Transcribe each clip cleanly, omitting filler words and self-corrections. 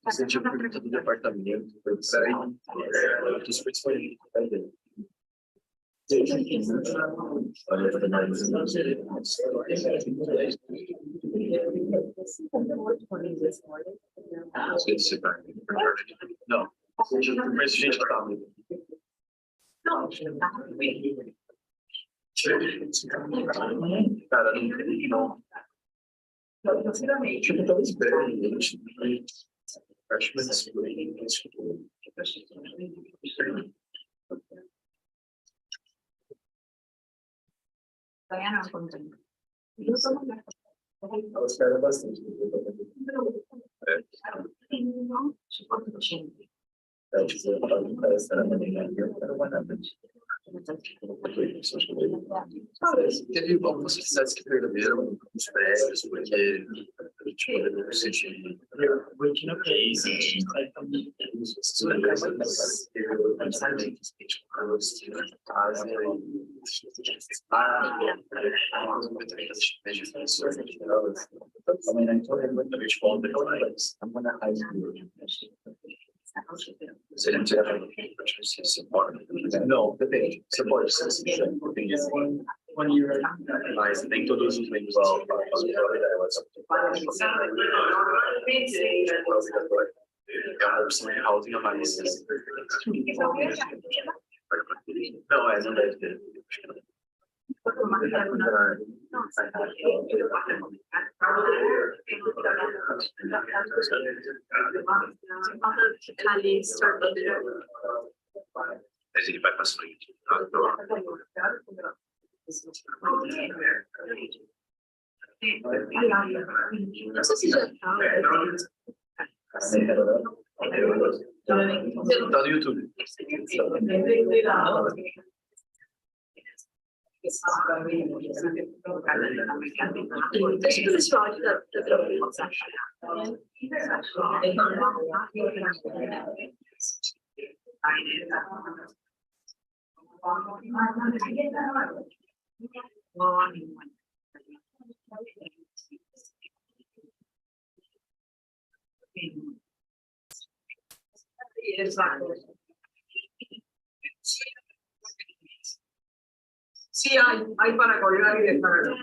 Você tinha pergunta do departamento, foi sair, dos principais. Olha, para nós, não, mas gente tá. Cara, não. Tipo, tão esperando. Acho que ela espera bastante. Teve algumas cidades que perderam os prédios, porque tipo, não senti. Se ele não tiver você pode. Não, depende. Você pode ser sincero, depende. Mas nem todos os membros vão é uma opção de housing a mais. Não, não deve ter. Mas ele vai passar aqui. Não sei se já está. Tá no YouTube. Deixa eu ver se o áudio da preocupação. Sí, hay para colgar y descargar.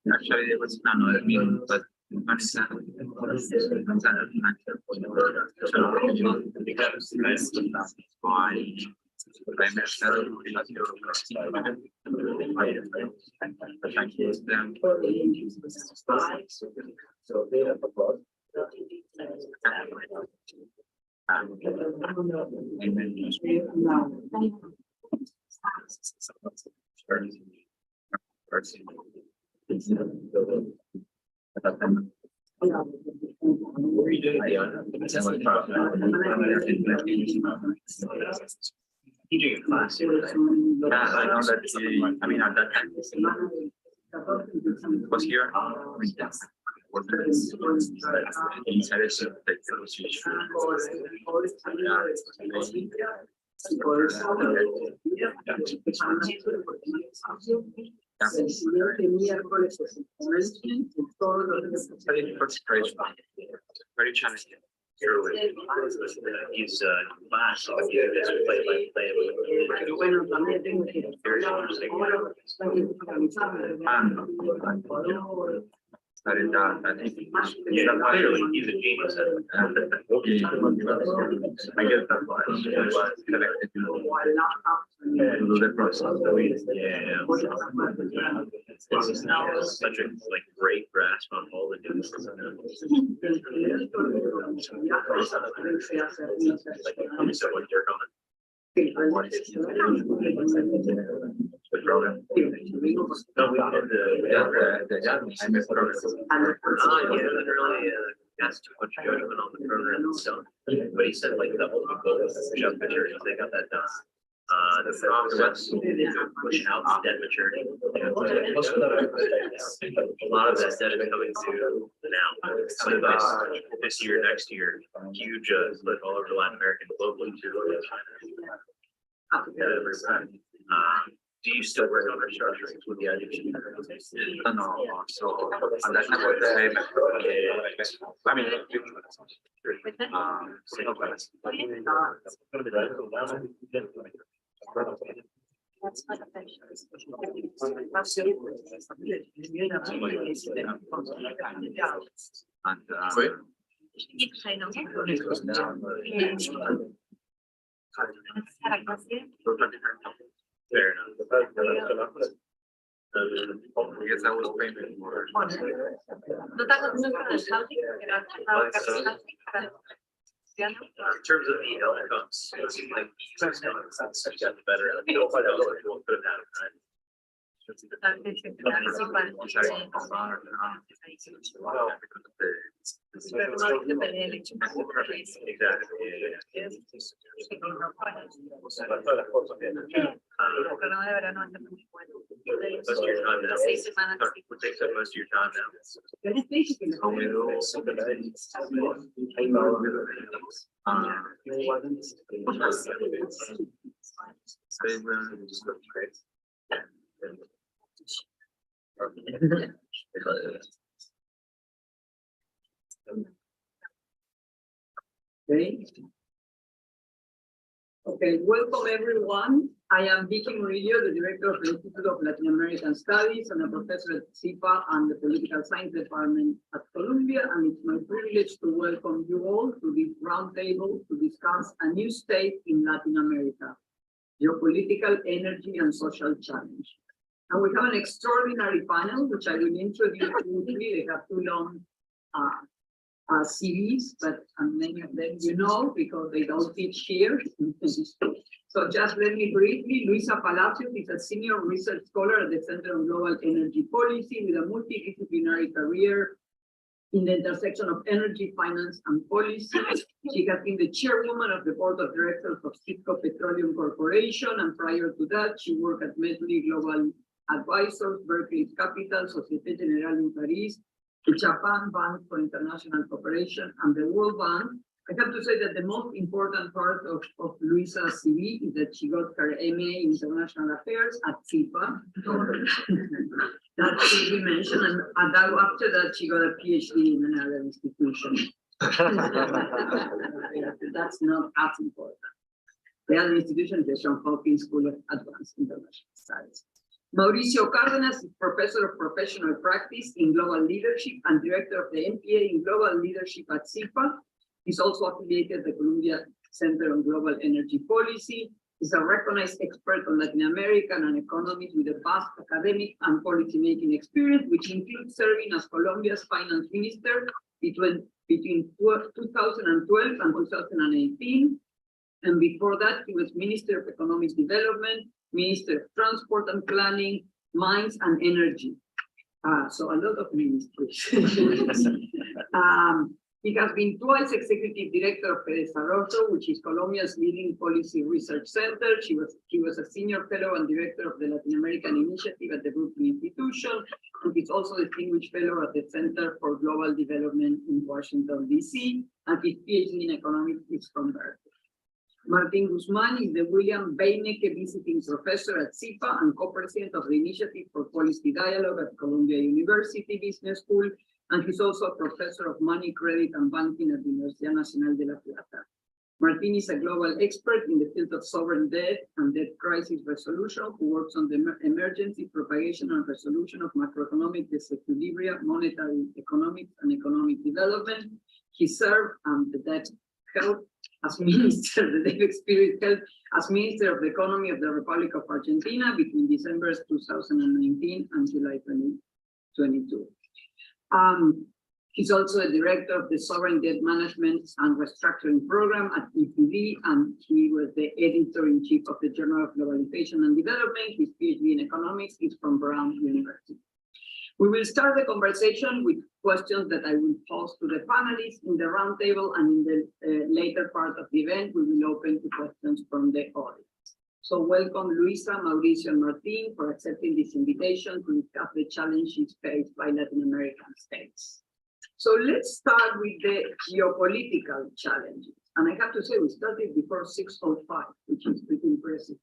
Actually, there was none of me, but So they have a plot. What are you doing? Teaching a class. Yeah, I know that I mean, at that time, was here. Very challenging. He's class, so he is play by play. Very interesting. Studied that. I think Yeah, clearly, he's a genius. I guess that's why it's connected to the process. Yeah. This is now such a great grasp on all the differences. So when you're going. The program. No, we did I missed the program. Yeah, literally asked too much judgment on the program itself. But he said like the ultimate goal was job maturity. They got that done. The process pushing out debt maturity. A lot of that debt is coming due now. Coming this year, next year, huge split all over Latin America and globally too. Do you still work on restructuring with the idea? No, so that's not what I mean, single class. That's not official. And Fair enough. I guess I was paying more. In terms of the outcomes, it seemed like he's got the better. We'll find out what we'll put it out, right? Most of your time now. What takes up most of your time now? Okay, welcome everyone. I am Vicky Murillo, the Director of the Institute of Latin American Studies and a professor at CIPA and the Political Science Department at Columbia, and it's my privilege to welcome you all to this roundtable to discuss a new state in Latin America, geopolitical, energy, and social challenge. And we have an extraordinary panel, which I will introduce briefly. They have two long CVs, but many of them you know because they don't teach here. So just let me briefly, Luisa Palacios is a senior research scholar at the Center on Global Energy Policy with a multidisciplinary career in the intersection of energy, finance, and policy. She has been the chairwoman of the board of directors of Cisco Petroleum Corporation, and prior to that, she worked at Medley Global Advisors, Berkeley Capital, Societe Generale in Paris, the Japan Bank for International Cooperation, and the World Bank. I have to say that the most important part of Luisa's CV is that she got her MA in International Affairs at CIPA. That should be mentioned, and after that she got a PhD in another institution. That's not as important. The other institution is the Johns Hopkins School of Advanced International Studies. Mauricio Cárdenas is Professor of Professional Practice in Global Leadership and Director of the MPA in Global Leadership at CIPA. He's also affiliated at the Columbia Center on Global Energy Policy. He's a recognized expert on Latin American and economies with a vast academic and policymaking experience, which includes serving as Colombia's finance minister between 2012 and 2018. And before that, he was Minister of Economic Development, Minister of Transport and Planning, Mines and Energy. So a lot of ministries. He has been twice executive director of Desarrollo, which is Colombia's leading policy research center. He was a senior fellow and director of the Latin American Initiative at the Brooklyn Institution, and he's also distinguished fellow at the Center for Global Development in Washington, D.C., and his PhD in economics is from Berkeley. Martin Guzman is the William Beinecke Visiting Professor at CIPA and co-president of the Initiative for Policy Dialogue at Columbia University Business School, and he's also a professor of money, credit, and banking at the Universidad Nacional de La Plata. Martin is a global expert in the field of sovereign debt and debt crisis resolution, who works on the emergency, propagation, and resolution of macroeconomic disequilibria, monetary economics, and economic development. He served the debt health as minister, the debt experience health as Minister of the Economy of the Republic of Argentina between December 2019 and July 2022. He's also a director of the Sovereign Debt Management and Restructuring Program at EPD, and he was the editor-in-chief of the Journal of Globalization and Development. His PhD in economics is from Brown University. We will start the conversation with questions that I will pose to the panelists in the roundtable, and in the later part of the event, we will open to questions from the audience. So welcome Luisa, Mauricio, and Martin for accepting this invitation to discuss the challenges faced by Latin American states. So let's start with the geopolitical challenges. And I have to say, we started before 6:05, which is pretty impressive.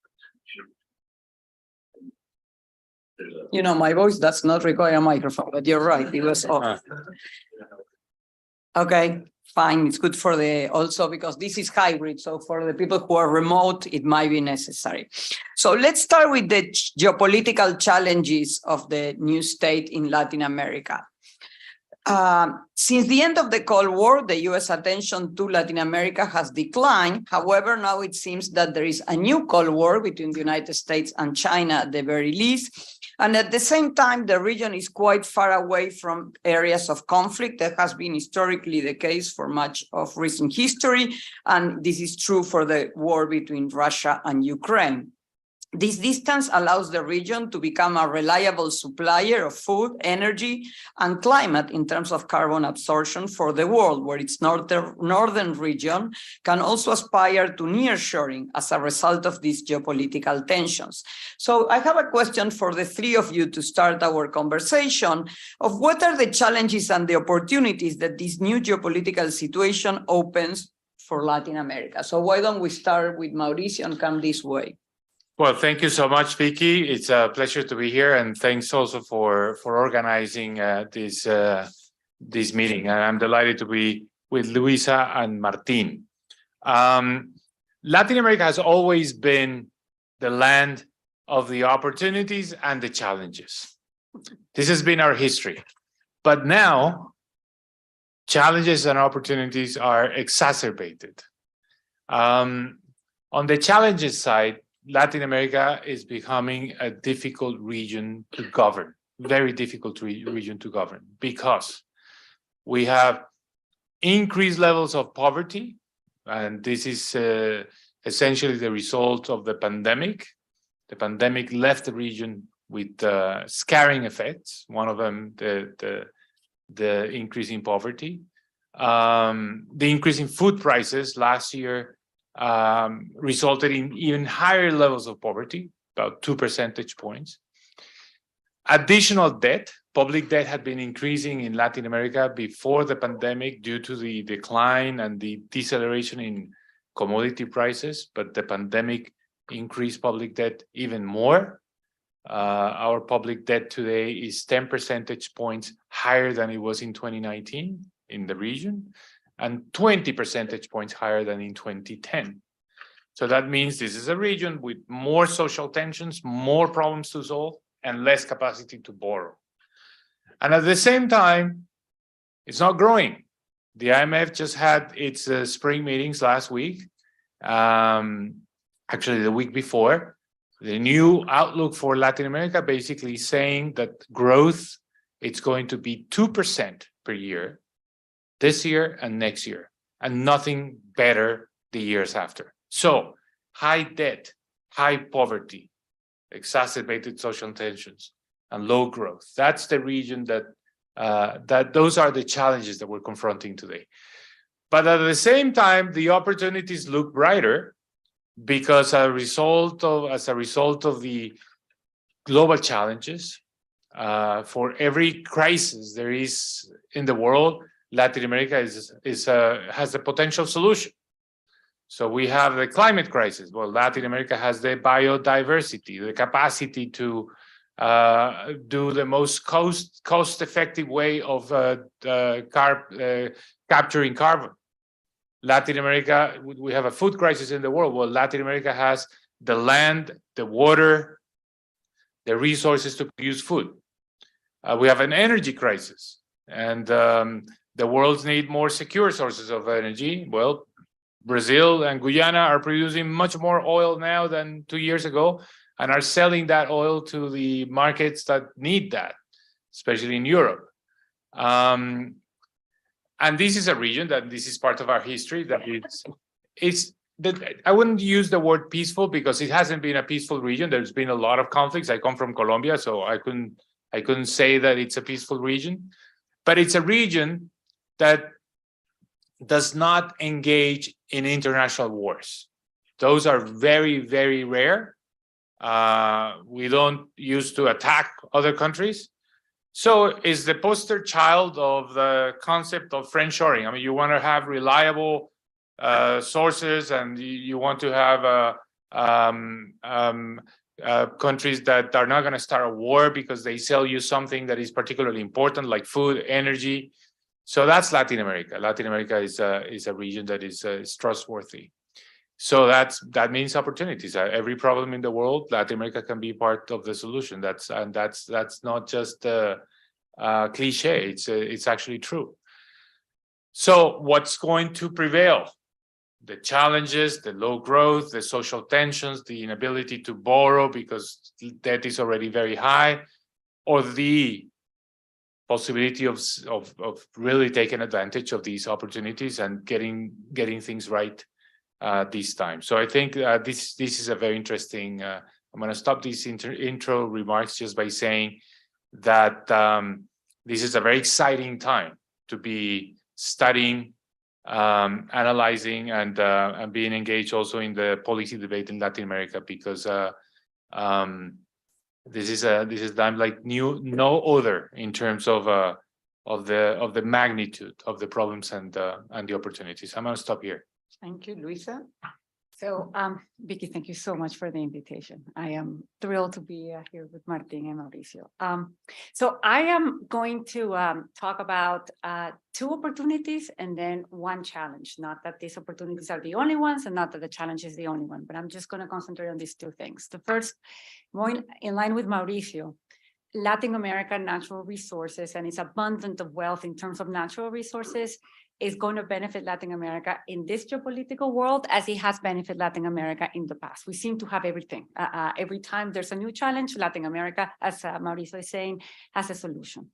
You know, my voice does not require a microphone, but you're right, it was off. Okay, fine, it's good for also because this is hybrid, so for the people who are remote, it might be necessary. So let's start with the geopolitical challenges of the new state in Latin America. Since the end of the Cold War, the US attention to Latin America has declined. However, now it seems that there is a new Cold War between the United States and China at the very least. And at the same time, the region is quite far away from areas of conflict. That has been historically the case for much of recent history. And this is true for the war between Russia and Ukraine. This distance allows the region to become a reliable supplier of food, energy, and climate in terms of carbon absorption for the world, where its northern region can also aspire to nearshoring as a result of these geopolitical tensions. So I have a question for the three of you to start our conversation of what are the challenges and the opportunities that this new geopolitical situation opens for Latin America. So why don't we start with Mauricio and come this way? Well, thank you so much, Vicky. It's a pleasure to be here, and thanks also for organizing this meeting. And I'm delighted to be with Luisa and Martin. Latin America has always been the land of the opportunities and the challenges. This has been our history. But now, challenges and opportunities are exacerbated. On the challenges side, Latin America is becoming a difficult region to govern, very difficult region to govern, because we have increased levels of poverty, and this is essentially the result of the pandemic. The pandemic left the region with scarring effects, one of them the increase in poverty. The increase in food prices last year resulted in even higher levels of poverty, about 2 percentage points. Additional debt, public debt had been increasing in Latin America before the pandemic due to the decline and the deceleration in commodity prices, but the pandemic increased public debt even more. Our public debt today is 10 percentage points higher than it was in 2019 in the region, and 20 percentage points higher than in 2010. So that means this is a region with more social tensions, more problems to solve, and less capacity to borrow. And at the same time, it's not growing. The IMF just had its spring meetings last week, actually the week before. The new outlook for Latin America basically saying that growth, it's going to be 2% per year, this year and next year, and nothing better the years after. So high debt, high poverty, exacerbated social tensions, and low growth. That's the region that those are the challenges that we're confronting today. But at the same time, the opportunities look brighter because as a result of the global challenges, for every crisis there is in the world, Latin America has a potential solution. So we have the climate crisis. Well, Latin America has the biodiversity, the capacity to do the most cost-effective way of capturing carbon. Latin America, we have a food crisis in the world. Well, Latin America has the land, the water, the resources to produce food. We have an energy crisis, and the world's need more secure sources of energy. Well, Brazil and Guyana are producing much more oil now than 2 years ago and are selling that oil to the markets that need that, especially in Europe. And this is a region that this is part of our history that I wouldn't use the word peaceful because it hasn't been a peaceful region. There's been a lot of conflicts. I come from Colombia, so I couldn't say that it's a peaceful region, but it's a region that does not engage in international wars. Those are very, very rare. We don't used to attack other countries. So it's the poster child of the concept of friendshoring. I mean, you want to have reliable sources, and you want to have countries that are not going to start a war because they sell you something that is particularly important, like food, energy. So that's Latin America. Latin America is a region that is trustworthy. So that means opportunities. Every problem in the world, Latin America can be part of the solution. That's not just a cliche. It's actually true. So what's going to prevail? The challenges, the low growth, the social tensions, the inability to borrow because debt is already very high, or the possibility of really taking advantage of these opportunities and getting things right this time. So I think this is a very interesting. I'm going to stop these intro remarks just by saying that this is a very exciting time to be studying, analyzing, and being engaged also in the policy debate in Latin America, because this is done like no other in terms of the magnitude of the problems and the opportunities. I'm going to stop here. Thank you, Luisa. So, Vicky, thank you so much for the invitation. I am thrilled to be here with Martin and Mauricio. So I am going to talk about 2 opportunities and then 1 challenge. Not that these opportunities are the only ones and not that the challenge is the only one, but I'm just going to concentrate on these 2 things. The first, more in line with Mauricio, Latin America natural resources and its abundance of wealth in terms of natural resources is going to benefit Latin America in this geopolitical world as it has benefited Latin America in the past. We seem to have everything. Every time there's a new challenge, Latin America, as Mauricio is saying, has a solution.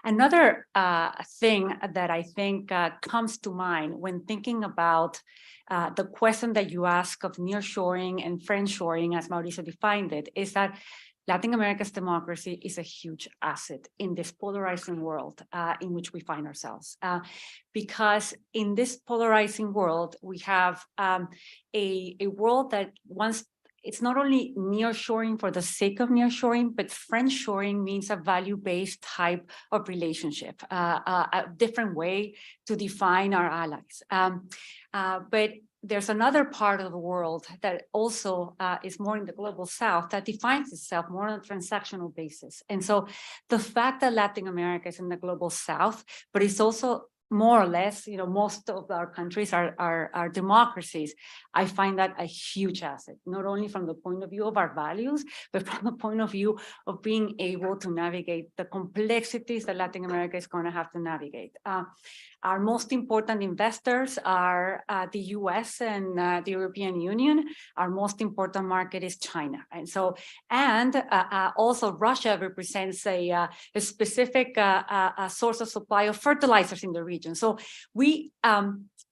Another thing that I think comes to mind when thinking about the question that you ask of nearshoring and friendshoring, as Mauricio defined it, is that Latin America's democracy is a huge asset in this polarizing world in which we find ourselves. Because in this polarizing world, we have a world that wants, it's not only nearshoring for the sake of nearshoring, but friendshoring means a value-based type of relationship, a different way to define our allies. But there's another part of the world that also is more in the global south that defines itself more on a transactional basis. And so the fact that Latin America is in the global south, but it's also more or less, most of our countries are democracies. I find that a huge asset, not only from the point of view of our values, but from the point of view of being able to navigate the complexities that Latin America is going to have to navigate. Our most important investors are the US and the European Union. Our most important market is China. And so, also Russia represents a specific source of supply of fertilizers in the region. region. So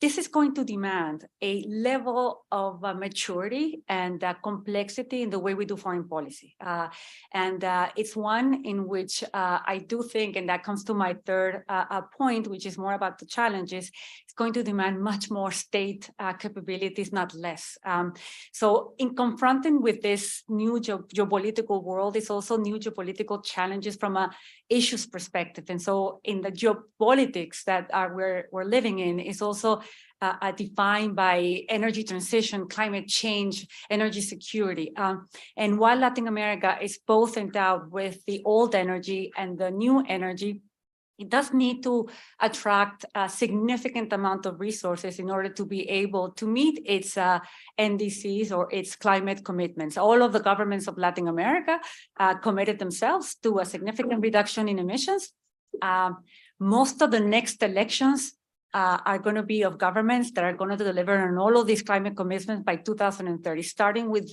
this is going to demand a level of maturity and complexity in the way we do foreign policy. It's one in which I do think, and that comes to my third point, which is more about the challenges, it's going to demand much more state capabilities, not less. So in confronting with this new geopolitical world, it's also new geopolitical challenges from a issues perspective. And so in the geopolitics that we're living in is also defined by energy transition, climate change, energy security. And while Latin America is both endowed with the old energy and the new energy, it does need to attract a significant amount of resources in order to be able to meet its NDCs or its climate commitments. All of the governments of Latin America committed themselves to a significant reduction in emissions. Most of the next elections are going to be of governments that are going to deliver on all of these climate commitments by 2030, starting with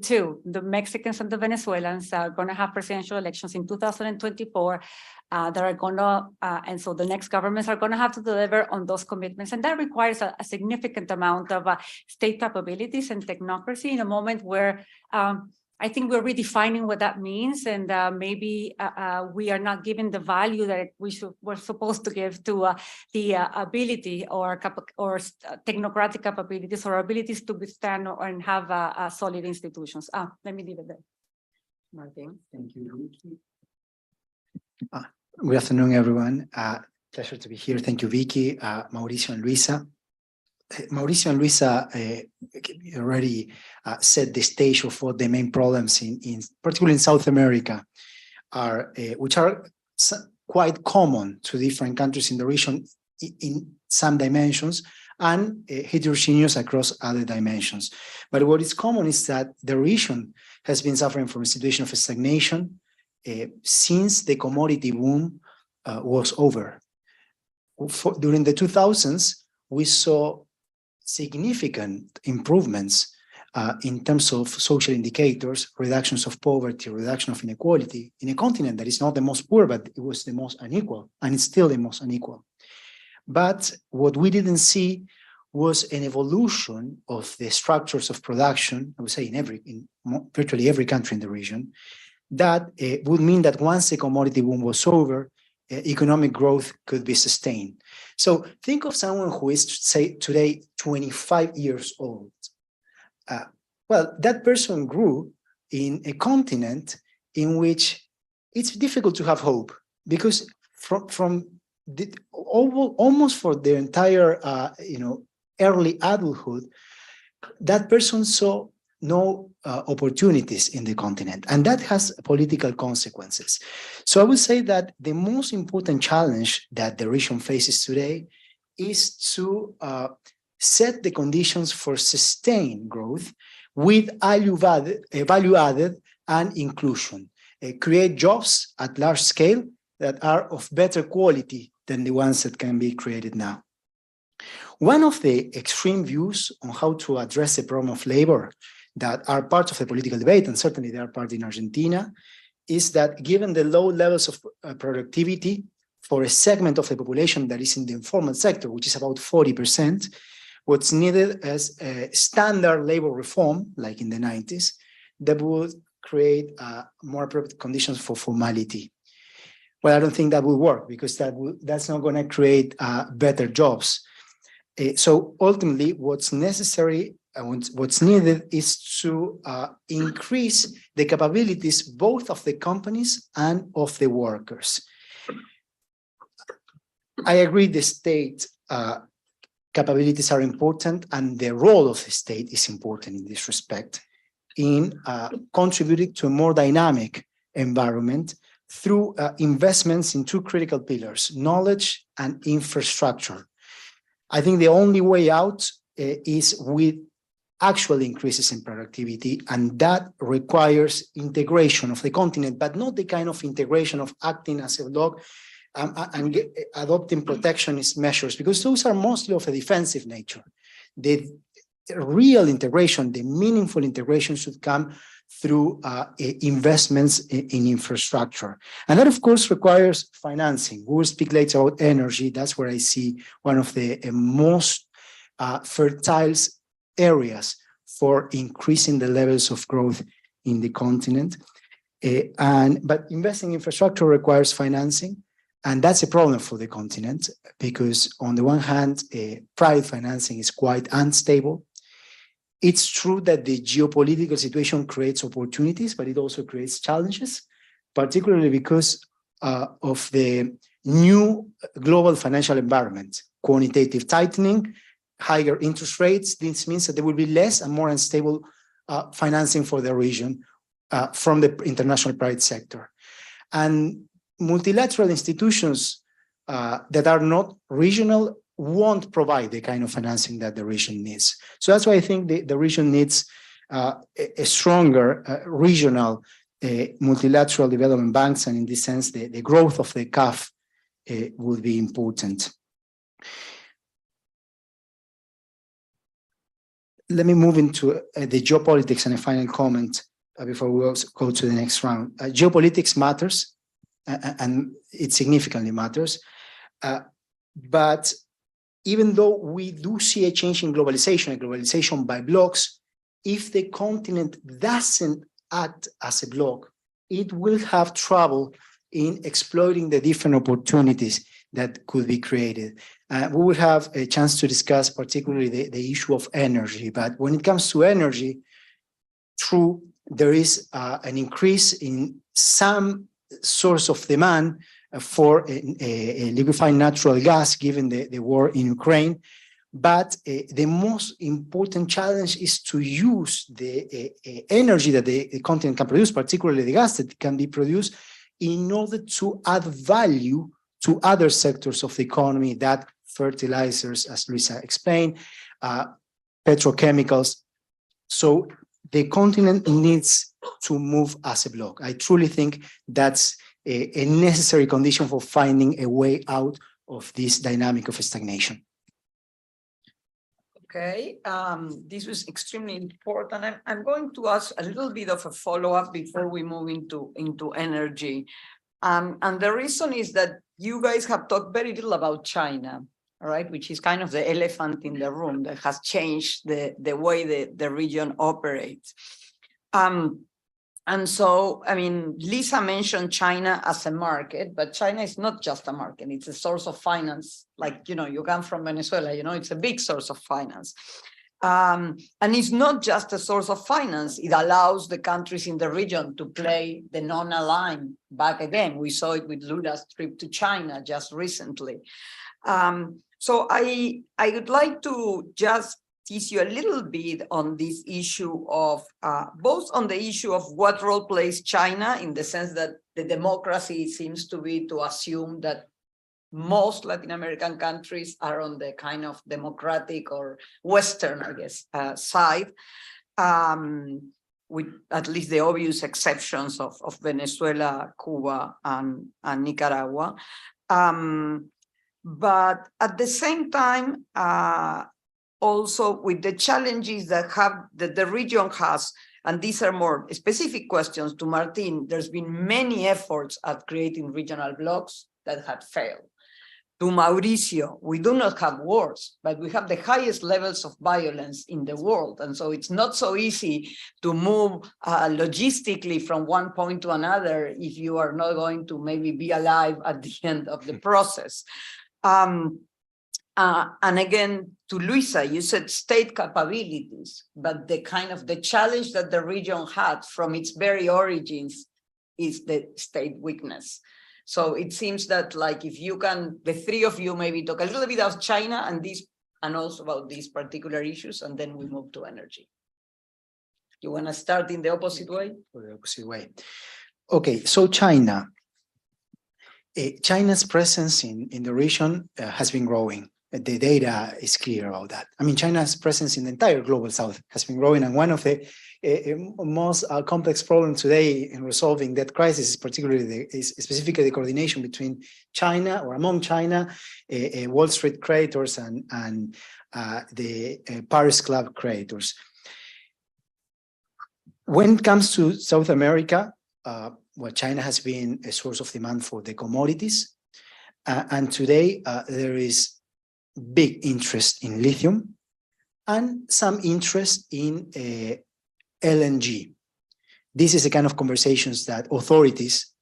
two. The Mexicans and the Venezuelans are going to have presidential elections in 2024 that are going to, and so the next governments are going to have to deliver on those commitments. And that requires a significant amount of state capabilities and technocracy in a moment where I think we're redefining what that means, and maybe we are not giving the value that we're supposed to give to the ability or technocratic capabilities or abilities to withstand and have solid institutions. Let me leave it there. Martin. Thank you. Good afternoon, everyone. Pleasure to be here. Thank you, Vicky, Mauricio, and Luisa. Mauricio and Luisa already set the stage of what the main problems particularly in South America are, which are quite common to different countries in the region in some dimensions and heterogeneous across other dimensions. But what is common is that the region has been suffering from a situation of stagnation since the commodity boom was over. During the 2000s, we saw significant improvements in terms of social indicators, reductions of poverty, reduction of inequality in a continent that is not the most poor, but it was the most unequal, and it's still the most unequal. But what we didn't see was an evolution of the structures of production, I would say in virtually every country in the region, that would mean that once the commodity boom was over, economic growth could be sustained. So think of someone who is, say, today 25 years old. Well, that person grew in a continent in which it's difficult to have hope, because almost for their entire early adulthood, that person saw no opportunities in the continent, and that has political consequences. So I would say that the most important challenge that the region faces today is to set the conditions for sustained growth with value added and inclusion, create jobs at large scale that are of better quality than the ones that can be created now. One of the extreme views on how to address the problem of labor that are part of the political debate, and certainly they are part in Argentina, is that given the low levels of productivity for a segment of the population that is in the informal sector, which is about 40%, what's needed is a standard labor reform, like in the 90s, that would create more appropriate conditions for formality. Well, I don't think that will work, because that's not going to create better jobs. So ultimately, what's necessary and what's needed is to increase the capabilities both of the companies and of the workers. I agree the state capabilities are important, and the role of the state is important in this respect in contributing to a more dynamic environment through investments in two critical pillars, knowledge and infrastructure. I think the only way out is with actual increases in productivity, and that requires integration of the continent, but not the kind of integration of acting as a bloc and adopting protectionist measures, because those are mostly of a defensive nature. The real integration, the meaningful integration, should come through investments in infrastructure. And that, of course, requires financing. We will speak later about energy. That's where I see one of the most fertile areas for increasing the levels of growth in the continent. But investing in infrastructure requires financing. And that's a problem for the continent because on the one hand, private financing is quite unstable. It's true that the geopolitical situation creates opportunities, but it also creates challenges, particularly because of the new global financial environment, quantitative tightening, higher interest rates. This means that there will be less and more unstable financing for the region from the international private sector. And multilateral institutions that are not regional won't provide the kind of financing that the region needs. So that's why I think the region needs a stronger regional multilateral development banks, and in this sense, the growth of the CAF will be important. Let me move into the geopolitics and a final comment before we also go to the next round. Geopolitics matters, and it significantly matters. But even though we do see a change in globalization by blocks, if the continent doesn't act as a bloc, it will have trouble in exploiting the different opportunities that could be created. We will have a chance to discuss particularly the issue of energy. But when it comes to energy, true, there is an increase in some source of demand for a liquefied natural gas, given the war in Ukraine. But the most important challenge is to use the energy that the continent can produce, particularly the gas that can be produced, in order to add value to other sectors of the economy, that fertilizers, as Luisa explained, petrochemicals. So the continent needs to move as a bloc. I truly think that's a necessary condition for finding a way out of this dynamic of stagnation. Okay, this was extremely important. I'm going to ask a little bit of a follow-up before we move into energy. And the reason is that you guys have talked very little about China, all right, which is kind of the elephant in the room that has changed the way the region operates. And so, I mean, Lisa mentioned China as a market, but China is not just a market, it's a source of finance. Like, you know, you come from Venezuela, you know, it's a big source of finance. And it's not just a source of finance, it allows the countries in the region to play the non-aligned back again. We saw it with Lula's trip to China just recently. So I would like to just tease you a little bit on this issue of, both on the issue of what role plays China, in the sense that the democracy seems to be to assume that most Latin American countries are on the kind of democratic or Western, I guess, side, with at least the obvious exceptions of Venezuela, Cuba, and Nicaragua. But at the same time, also with the challenges that the region has, and these are more specific questions to Martin, there's been many efforts at creating regional blocs that had failed. To Mauricio, we do not have wars, but we have the highest levels of violence in the world. And so it's not so easy to move logistically from one point to another if you are not going to maybe be alive at the end of the process. And again, to Luisa, you said state capabilities, but the kind of the challenge that the region had from its very origins is the state weakness. So it seems that, like, if you can, the three of you maybe talk a little bit about China and also about these particular issues, and then we move to energy. You want to start in the opposite way? The opposite way. Okay, so China. China's presence in the region has been growing. The data is clear about that. I mean, China's presence in the entire global south has been growing, and one of the most complex problems today in resolving that crisis is particularly specifically the coordination between China, or among China, Wall Street creditors and the Paris Club creditors. When it comes to South America, well, China has been a source of demand for the commodities. And today there is big interest in lithium and some interest in LNG. This is the kind of conversations that authorities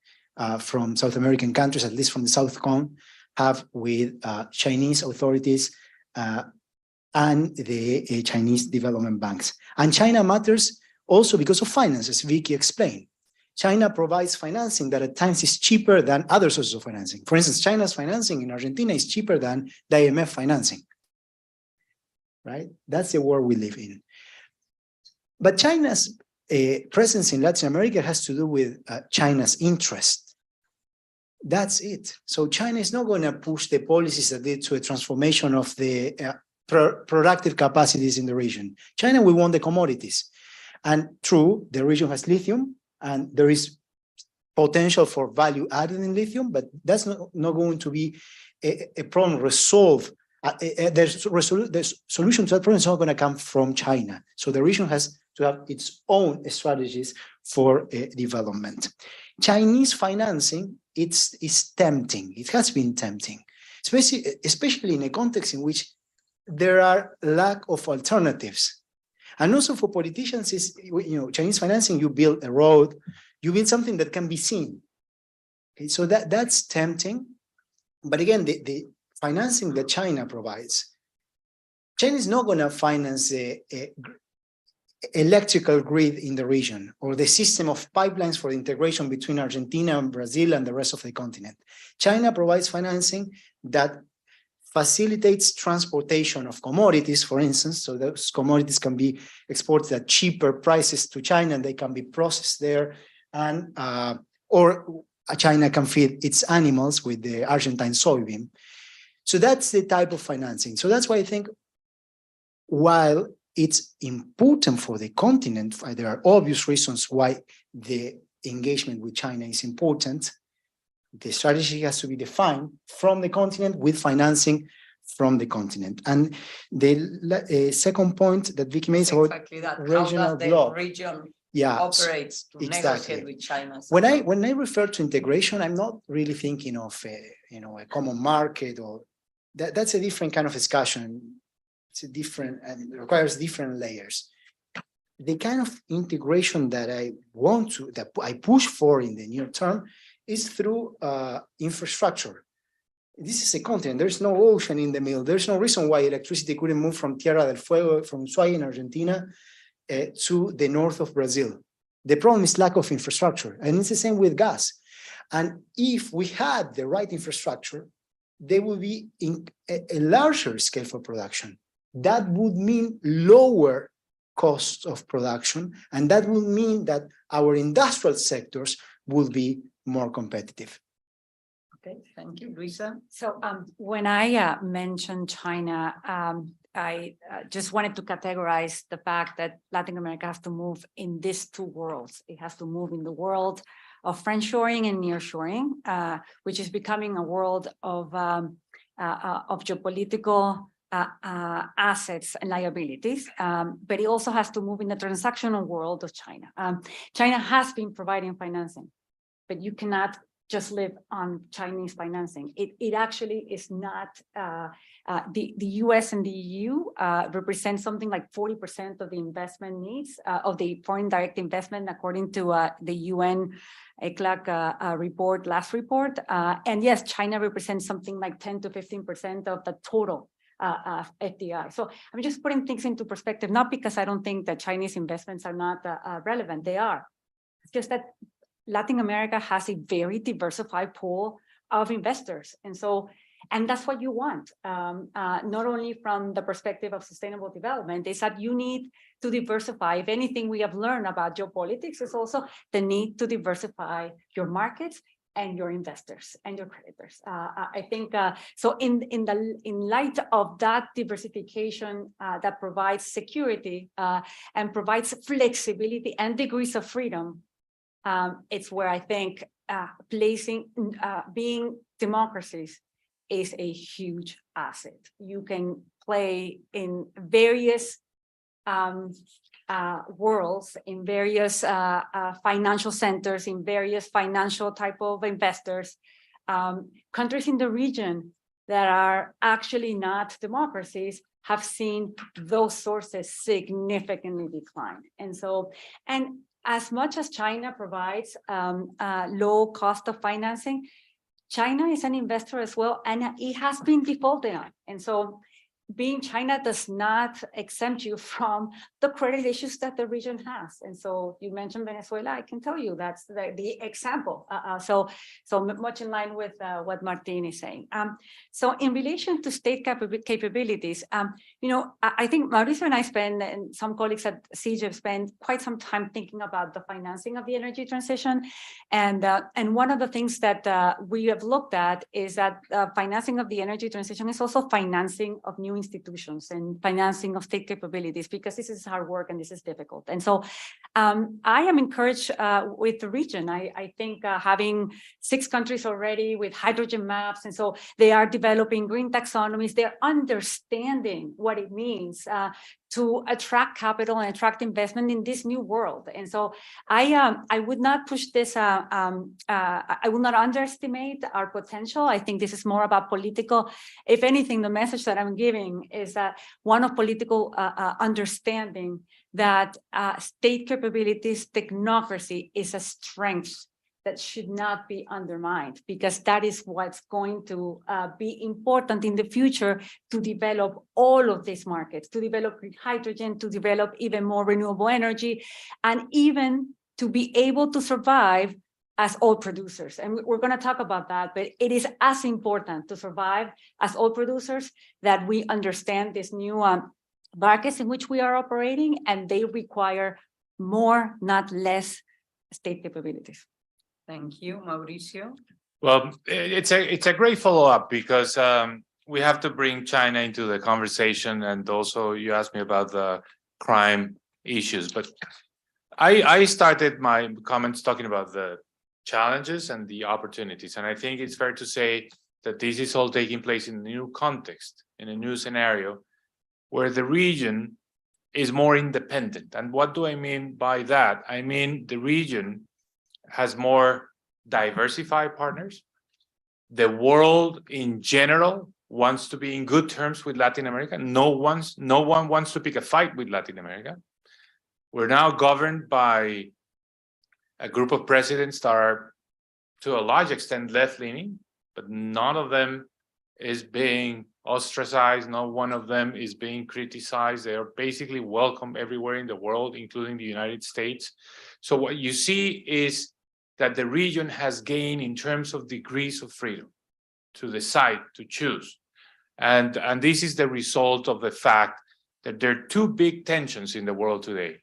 from South American countries, at least from the South Cone, have with Chinese authorities and the Chinese development banks. And China matters also because of finances, Vicky explained. China provides financing that at times is cheaper than other sources of financing. For instance, China's financing in Argentina is cheaper than the IMF financing, right? That's the world we live in. But China's presence in Latin America has to do with China's interest. That's it. So China is not going to push the policies that lead to a transformation of the productive capacities in the region. China will want the commodities. And true, the region has lithium, and there is potential for value added in lithium, but that's not going to be a problem resolved. The solution to that problem is not going to come from China. So the region has to have its own strategies for development. Chinese financing, is tempting. It has been tempting, especially in a context in which there are lack of alternatives. And also for politicians, is, Chinese financing, you build a road, you build something that can be seen. Okay, so that's tempting. But again, the financing that China provides, China is not going to finance the electrical grid in the region or the system of pipelines for the integration between Argentina and Brazil and the rest of the continent. China provides financing that facilitates transportation of commodities, for instance, so those commodities can be exported at cheaper prices to China and they can be processed there, and or China can feed its animals with the Argentine soybean. So that's the type of financing. So that's why I think while it's important for the continent, there are obvious reasons why the engagement with China is important. The strategy has to be defined from the continent with financing from the continent. And the second point that Vicky made is about exactly that. regional How does the bloc. region Yeah, operates to exactly. negotiate with China? When I refer to integration, I'm not really thinking of a common market, or that's a different kind of discussion. It's a different, and it requires different layers. The kind of integration that I push for in the near term is through infrastructure. This is a continent. There's no ocean in the middle. There's no reason why electricity couldn't move from Tierra del Fuego, from Ushuaia in Argentina, to the north of Brazil. The problem is lack of infrastructure, and it's the same with gas. And if we had the right infrastructure, there would be a larger scale for production. That would mean lower costs of production, and that would mean that our industrial sectors will be more competitive. Okay, thank you, Luisa. So when I mentioned China, I just wanted to categorize the fact that Latin America has to move in these two worlds. It has to move in the world of friendshoring and nearshoring, which is becoming a world of geopolitical assets and liabilities, but it also has to move in the transactional world of China. China has been providing financing, but you cannot just live on Chinese financing. It actually is not, the US and the EU represent something like 40% of the investment needs of the foreign direct investment, according to the UN ECLAC report, last report. And yes, China represents something like 10 to 15% of the total FDI. So I'm just putting things into perspective, not because I don't think that Chinese investments are not relevant. They are. It's just that Latin America has a very diversified pool of investors. And that's what you want, not only from the perspective of sustainable development, is that you need to diversify. If anything we have learned about geopolitics is also the need to diversify your markets and your investors and your creditors. I think, so in light of that diversification that provides security and provides flexibility and degrees of freedom, it's where I think being democracies is a huge asset. You can play in various worlds, in various financial centers, in various financial type of investors, countries in the region that are actually not democracies have seen those sources significantly decline. And as much as China provides low cost of financing, China is an investor as well, and it has been defaulted on. And so being China does not exempt you from the credit issues that the region has. And so you mentioned Venezuela, I can tell you that's the example. So much in line with what Martin is saying. So in relation to state capabilities, I think Mauricio and I and some colleagues at CEGEP spend quite some time thinking about the financing of the energy transition. And one of the things that we have looked at is that financing of the energy transition is also financing of new institutions and financing of state capabilities, because this is hard work and this is difficult. And so I am encouraged with the region. I think having 6 countries already with hydrogen maps, and so they are developing green taxonomies, they're understanding what it means to attract capital and attract investment in this new world. And so I would not push this, I will not underestimate our potential. I think this is more about political. If anything, the message that I'm giving is one of political understanding that state capabilities, technocracy is a strength that should not be undermined, because that is what's going to be important in the future to develop all of these markets, to develop green hydrogen, to develop even more renewable energy, and even to be able to survive as oil producers. And we're going to talk about that, but it is as important to survive as oil producers that we understand this new markets in which we are operating, and they require more, not less, state capabilities. Thank you, Mauricio. Well, it's a great follow-up, because we have to bring China into the conversation, and also you asked me about the crime issues, but I started my comments talking about the challenges and the opportunities, and I think it's fair to say that this is all taking place in a new context, in a new scenario, where the region is more independent. And what do I mean by that? I mean the region has more diversified partners. The world in general wants to be in good terms with Latin America. No one wants to pick a fight with Latin America. We're now governed by a group of presidents that are, to a large extent, left-leaning, but none of them is being ostracized. No one of them is being criticized. They are basically welcome everywhere in the world, including the United States. So what you see is that the region has gained in terms of degrees of freedom to decide, to choose. And this is the result of the fact that there are 2 big tensions in the world today.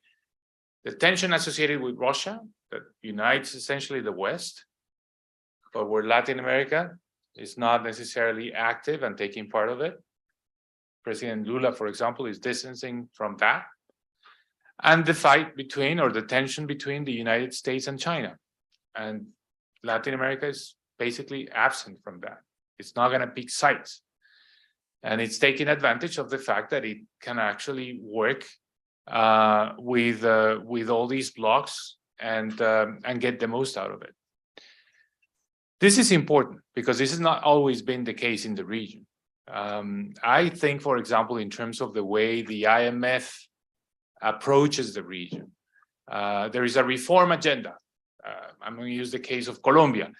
The tension associated with Russia, that unites essentially the West, but where Latin America is not necessarily active and taking part of it. President Lula, for example, is distancing from that. And the fight between, or the tension between, the United States and China. And Latin America is basically absent from that. It's not going to pick sides. And it's taking advantage of the fact that it can actually work with all these blocks and get the most out of it. This is important because this has not always been the case in the region. I think, for example, in terms of the way the IMF approaches the region, there is a reform agenda. I'm going to use the case of Colombia,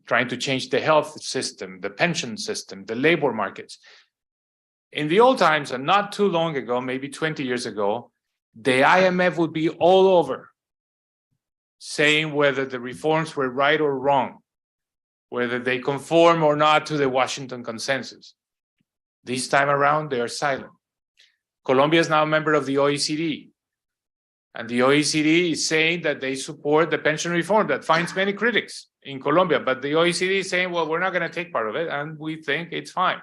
trying to change the health system, the pension system, the labor markets. In the old times, and not too long ago, maybe 20 years ago, the IMF would be all over saying whether the reforms were right or wrong, whether they conform or not to the Washington consensus. This time around, they are silent. Colombia is now a member of the OECD. And the OECD is saying that they support the pension reform that finds many critics in Colombia. But the OECD is saying, well, we're not going to take part of it, and we think it's fine,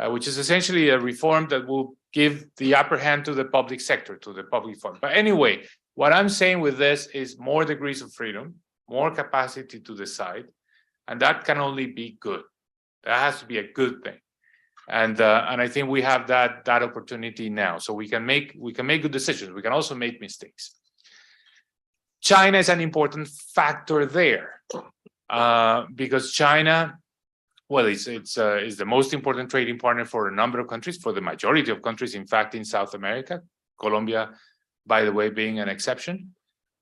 which is essentially a reform that will give the upper hand to the public sector, to the public fund. But anyway, what I'm saying with this is more degrees of freedom, more capacity to decide, and that can only be good. That has to be a good thing. And I think we have that opportunity now. So we can make good decisions. We can also make mistakes. China is an important factor there because China, well, it's the most important trading partner for a number of countries, for the majority of countries, in fact, in South America, Colombia, by the way, being an exception.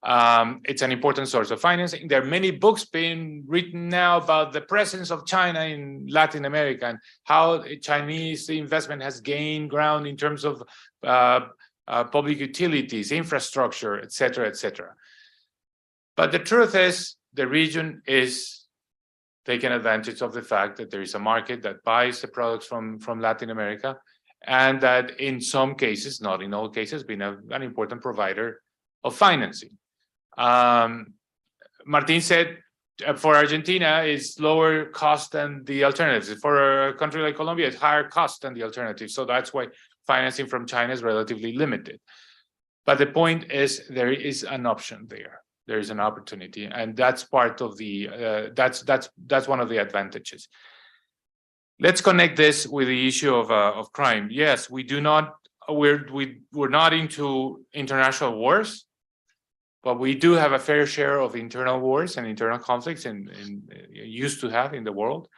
It's an important source of financing. There are many books being written now about the presence of China in Latin America and how Chinese investment has gained ground in terms of public utilities, infrastructure, et cetera, But the truth is, the region is taking advantage of the fact that there is a market that buys the products from Latin America, and that in some cases, not in all cases, been an important provider of financing. Martin said for Argentina, it's lower cost than the alternatives. For a country like Colombia, it's higher cost than the alternatives. So that's why financing from China is relatively limited. But the point is, there is an option there. There is an opportunity, and that's part of the that's one of the advantages. Let's connect this with the issue of crime. Yes, we're not into international wars, but we do have a fair share of internal wars and internal conflicts, and used to have in the world,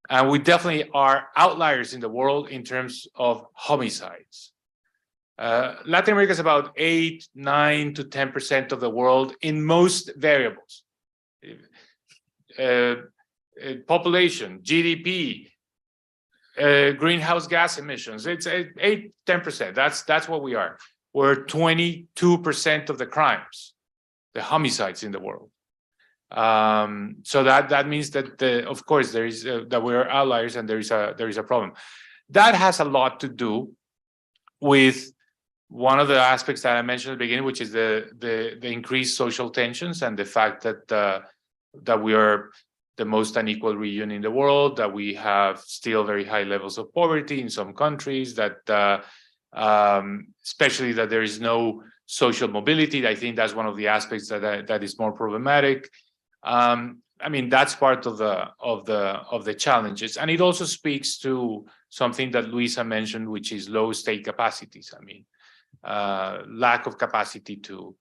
and we definitely are outliers in the world in terms of homicides. Latin America is about 8, 9 to 10% of the world in most variables. Population, GDP, greenhouse gas emissions. It's 8, 10%. That's what we are. We're 22% of the crimes, the homicides in the world. So that means that of course there is that we are outliers and there is a problem. That has a lot to do with one of the aspects that I mentioned at the beginning, which is the increased social tensions and the fact that we are the most unequal region in the world, that we have still very high levels of poverty in some countries, that especially that there is no social mobility. I think that's one of the aspects that is more problematic. I mean, that's part of the challenges, and it also speaks to something that Luisa mentioned, which is low state capacities. I mean, lack of capacity to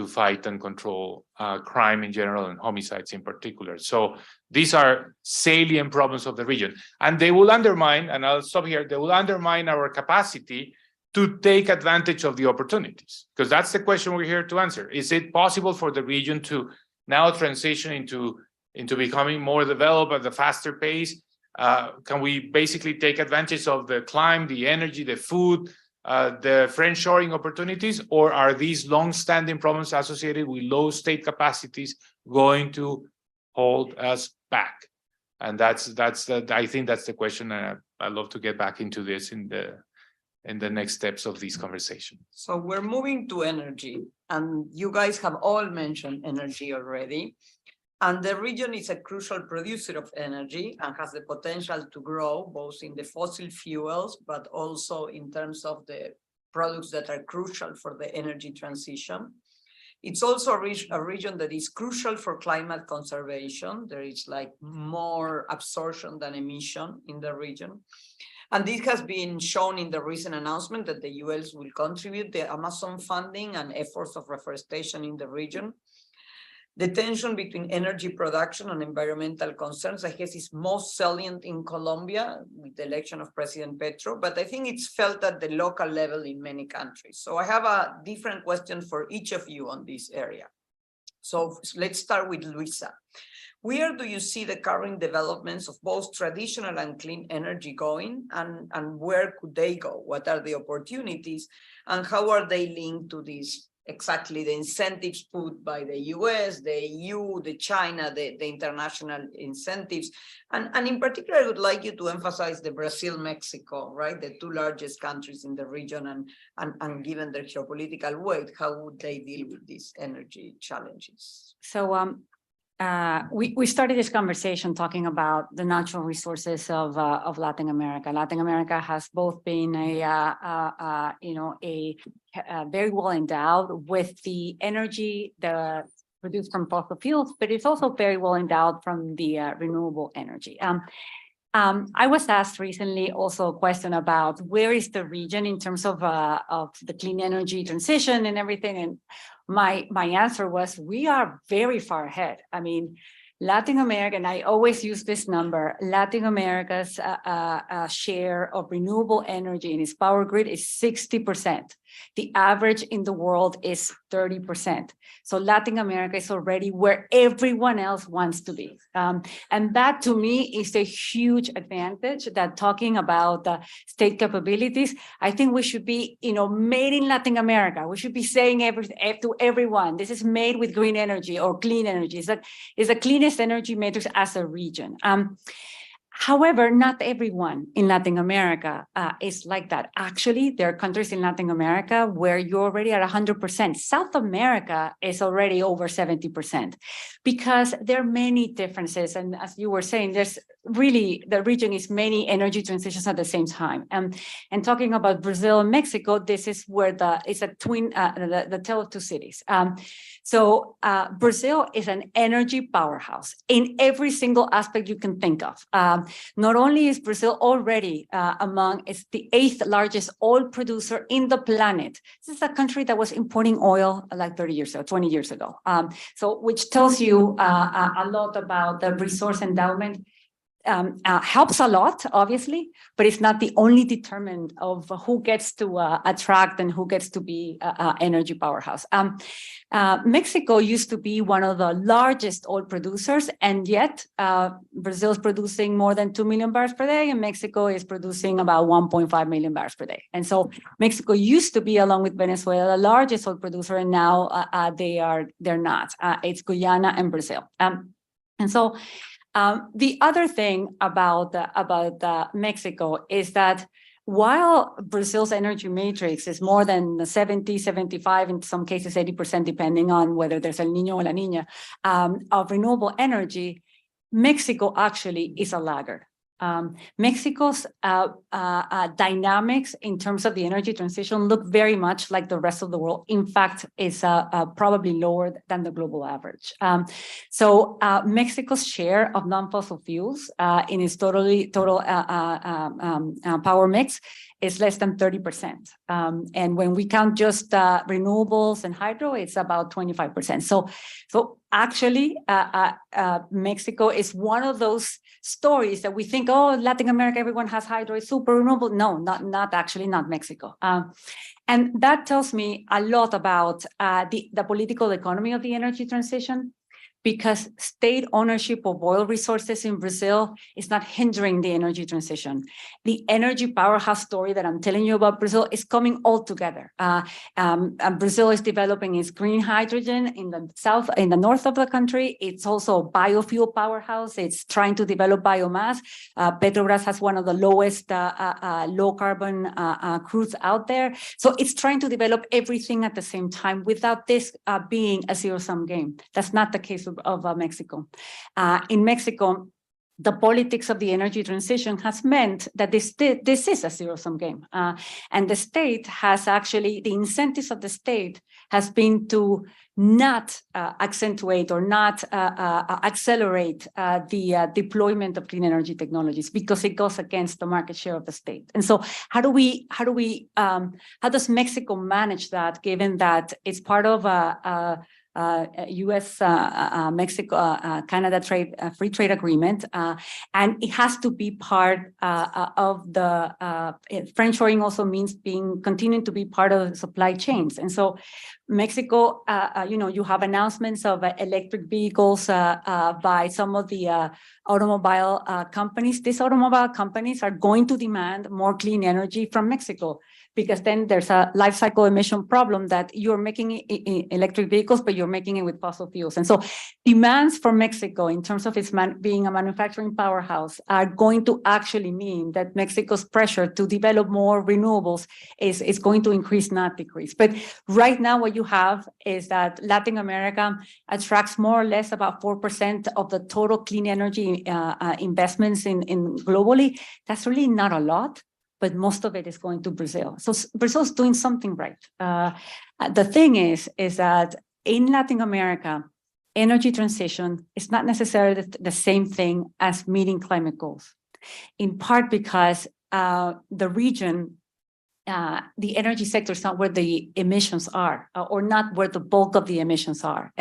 fight and control crime in general and homicides in particular. So these are salient problems of the region, and they will undermine, and I'll stop here, they will undermine our capacity to take advantage of the opportunities, because that's the question we're here to answer. Is it possible for the region to now transition into becoming more developed at a faster pace? Can we basically take advantage of the climate, the energy, the food, the friendshoring opportunities, or are these long-standing problems associated with low state capacities going to hold us back? And I think that's the question, and I'd love to get back into this in the next steps of this conversation. So we're moving to energy, and you guys have all mentioned energy already. And the region is a crucial producer of energy and has the potential to grow both in the fossil fuels, but also in terms of the products that are crucial for the energy transition. It's also a region that is crucial for climate conservation. There is like more absorption than emission in the region. And this has been shown in the recent announcement that the US will contribute the Amazon funding and efforts of reforestation in the region. The tension between energy production and environmental concerns, I guess, is most salient in Colombia with the election of President Petro, but I think it's felt at the local level in many countries. So I have a different question for each of you on this area. So let's start with Luisa. Where do you see the current developments of both traditional and clean energy going, and where could they go? What are the opportunities, and how are they linked to these? Exactly the incentives put by the US, the EU, the China, the international incentives. And in particular, I would like you to emphasize the Brazil, Mexico, right? The two largest countries in the region, and given their geopolitical weight, how would they deal with these energy challenges? So we started this conversation talking about the natural resources of Latin America. Latin America has both been very well endowed with the energy that produced from fossil fuels, but it's also very well endowed from the renewable energy. I was asked recently also a question about where is the region in terms of the clean energy transition and everything. And my answer was, we are very far ahead. I mean, Latin America, and I always use this number, Latin America's share of renewable energy in its power grid is 60%. The average in the world is 30%. So Latin America is already where everyone else wants to be. And that to me is a huge advantage, that talking about the state capabilities, I think we should be, made in Latin America. We should be saying to everyone, this is made with green energy or clean energy. It's the cleanest energy matrix as a region. However, not everyone in Latin America is like that. Actually, there are countries in Latin America where you're already at 100%. South America is already over 70% because there are many differences. And as you were saying, there's really, the region is many energy transitions at the same time. And talking about Brazil and Mexico, this is where it's a twin, the tale of two cities. So Brazil is an energy powerhouse in every single aspect you can think of. Not only is Brazil already it's the 8th largest oil producer in the planet. This is a country that was importing oil like 30 years ago, 20 years ago. So which tells you a lot about the resource endowment. Helps a lot, obviously, but it's not the only determinant of who gets to attract and who gets to be energy powerhouse. Mexico used to be one of the largest oil producers, and yet Brazil is producing more than 2 million barrels per day, and Mexico is producing about 1.5 million barrels per day. And so Mexico used to be, along with Venezuela, the largest oil producer, and now they're not. It's Guyana and Brazil. And so the other thing about Mexico is that while Brazil's energy matrix is more than 70, 75, in some cases 80%, depending on whether there's El Niño or La Niña, of renewable energy, Mexico actually is a laggard. Mexico's dynamics in terms of the energy transition look very much like the rest of the world. In fact, it's probably lower than the global average. So Mexico's share of non-fossil fuels in its total power mix is less than 30%. And when we count just renewables and hydro, it's about 25%. So actually, Mexico is one of those stories that we think, oh, Latin America, everyone has hydro, it's super renewable. No, not actually, not Mexico. And that tells me a lot about the political economy of the energy transition, because state ownership of oil resources in Brazil is not hindering the energy transition. The energy powerhouse story that I'm telling you about Brazil is coming all together. Brazil is developing its green hydrogen in the north of the country. It's also a biofuel powerhouse. It's trying to develop biomass. Petrobras has one of the lowest low carbon crudes out there. So it's trying to develop everything at the same time without this being a zero-sum game. That's not the case of Mexico. In Mexico, the politics of the energy transition has meant that this is a zero-sum game. And the state has actually, the incentives of the state has been to not accentuate or not accelerate the deployment of clean energy technologies, because it goes against the market share of the state. And so how does Mexico manage that, given that it's part of U.S. Mexico Canada free trade agreement, and it has to be part of the friendshoring. Also means continuing to be part of the supply chains. And so Mexico, you have announcements of electric vehicles by some of the automobile companies. These automobile companies are going to demand more clean energy from Mexico, because then there's a life cycle emission problem that you're making electric vehicles, but you're making it with fossil fuels. And so demands for Mexico in terms of its being a manufacturing powerhouse are going to actually mean that Mexico's pressure to develop more renewables is going to increase, not decrease. But right now what you have is that Latin America attracts more or less about 4% of the total clean energy investments in globally. That's really not a lot, but most of it is going to Brazil. So Brazil's doing something right. The thing is that in Latin America, energy transition is not necessarily the same thing as meeting climate goals. in part because the region, the energy sector is not where the emissions are, or not where the bulk of the emissions are.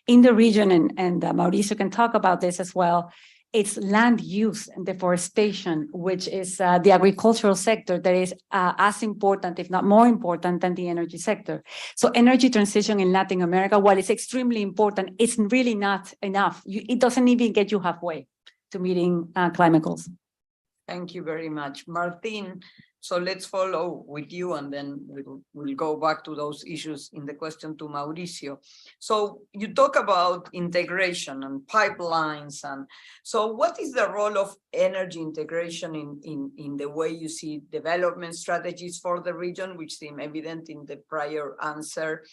In the region, and Mauricio can talk about this as well, it's land use and deforestation, which is the agricultural sector that is as important, if not more important, than the energy sector. So energy transition in Latin America, while it's extremely important, it's really not enough. It doesn't even get you halfway to meeting climate goals. Thank you very much, Martin. So let's follow with you, and then we'll go back to those issues in the question to Mauricio. So you talk about integration and pipelines, and so what is the role of energy integration in the way you see development strategies for the region, which seem evident in the prior answer?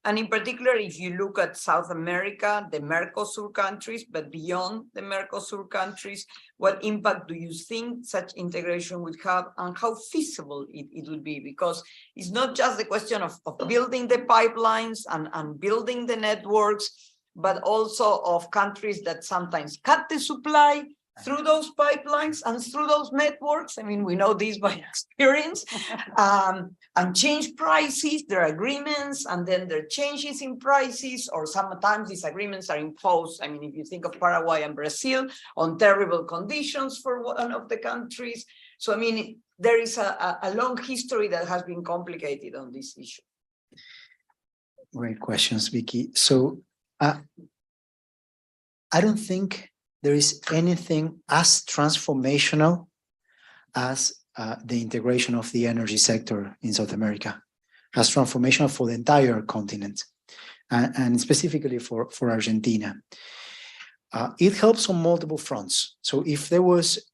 And in particular, if you look at South America, the Mercosur countries, but beyond the Mercosur countries, what impact do you think such integration would have, and how feasible it would be? Because it's not just the question of building the pipelines and building the networks, but also of countries that sometimes cut the supply through those pipelines and through those networks. I mean, we know this by experience, and change prices, their agreements, and then there are changes in prices, or sometimes these agreements are imposed. I mean, if you think of Paraguay and Brazil, on terrible conditions for one of the countries. So, I mean, there is a long history that has been complicated on this issue. Great questions, Vicky. So I don't think there is anything as transformational as the integration of the energy sector in South America, as transformational for the entire continent, and specifically for Argentina. It helps on multiple fronts. So if there was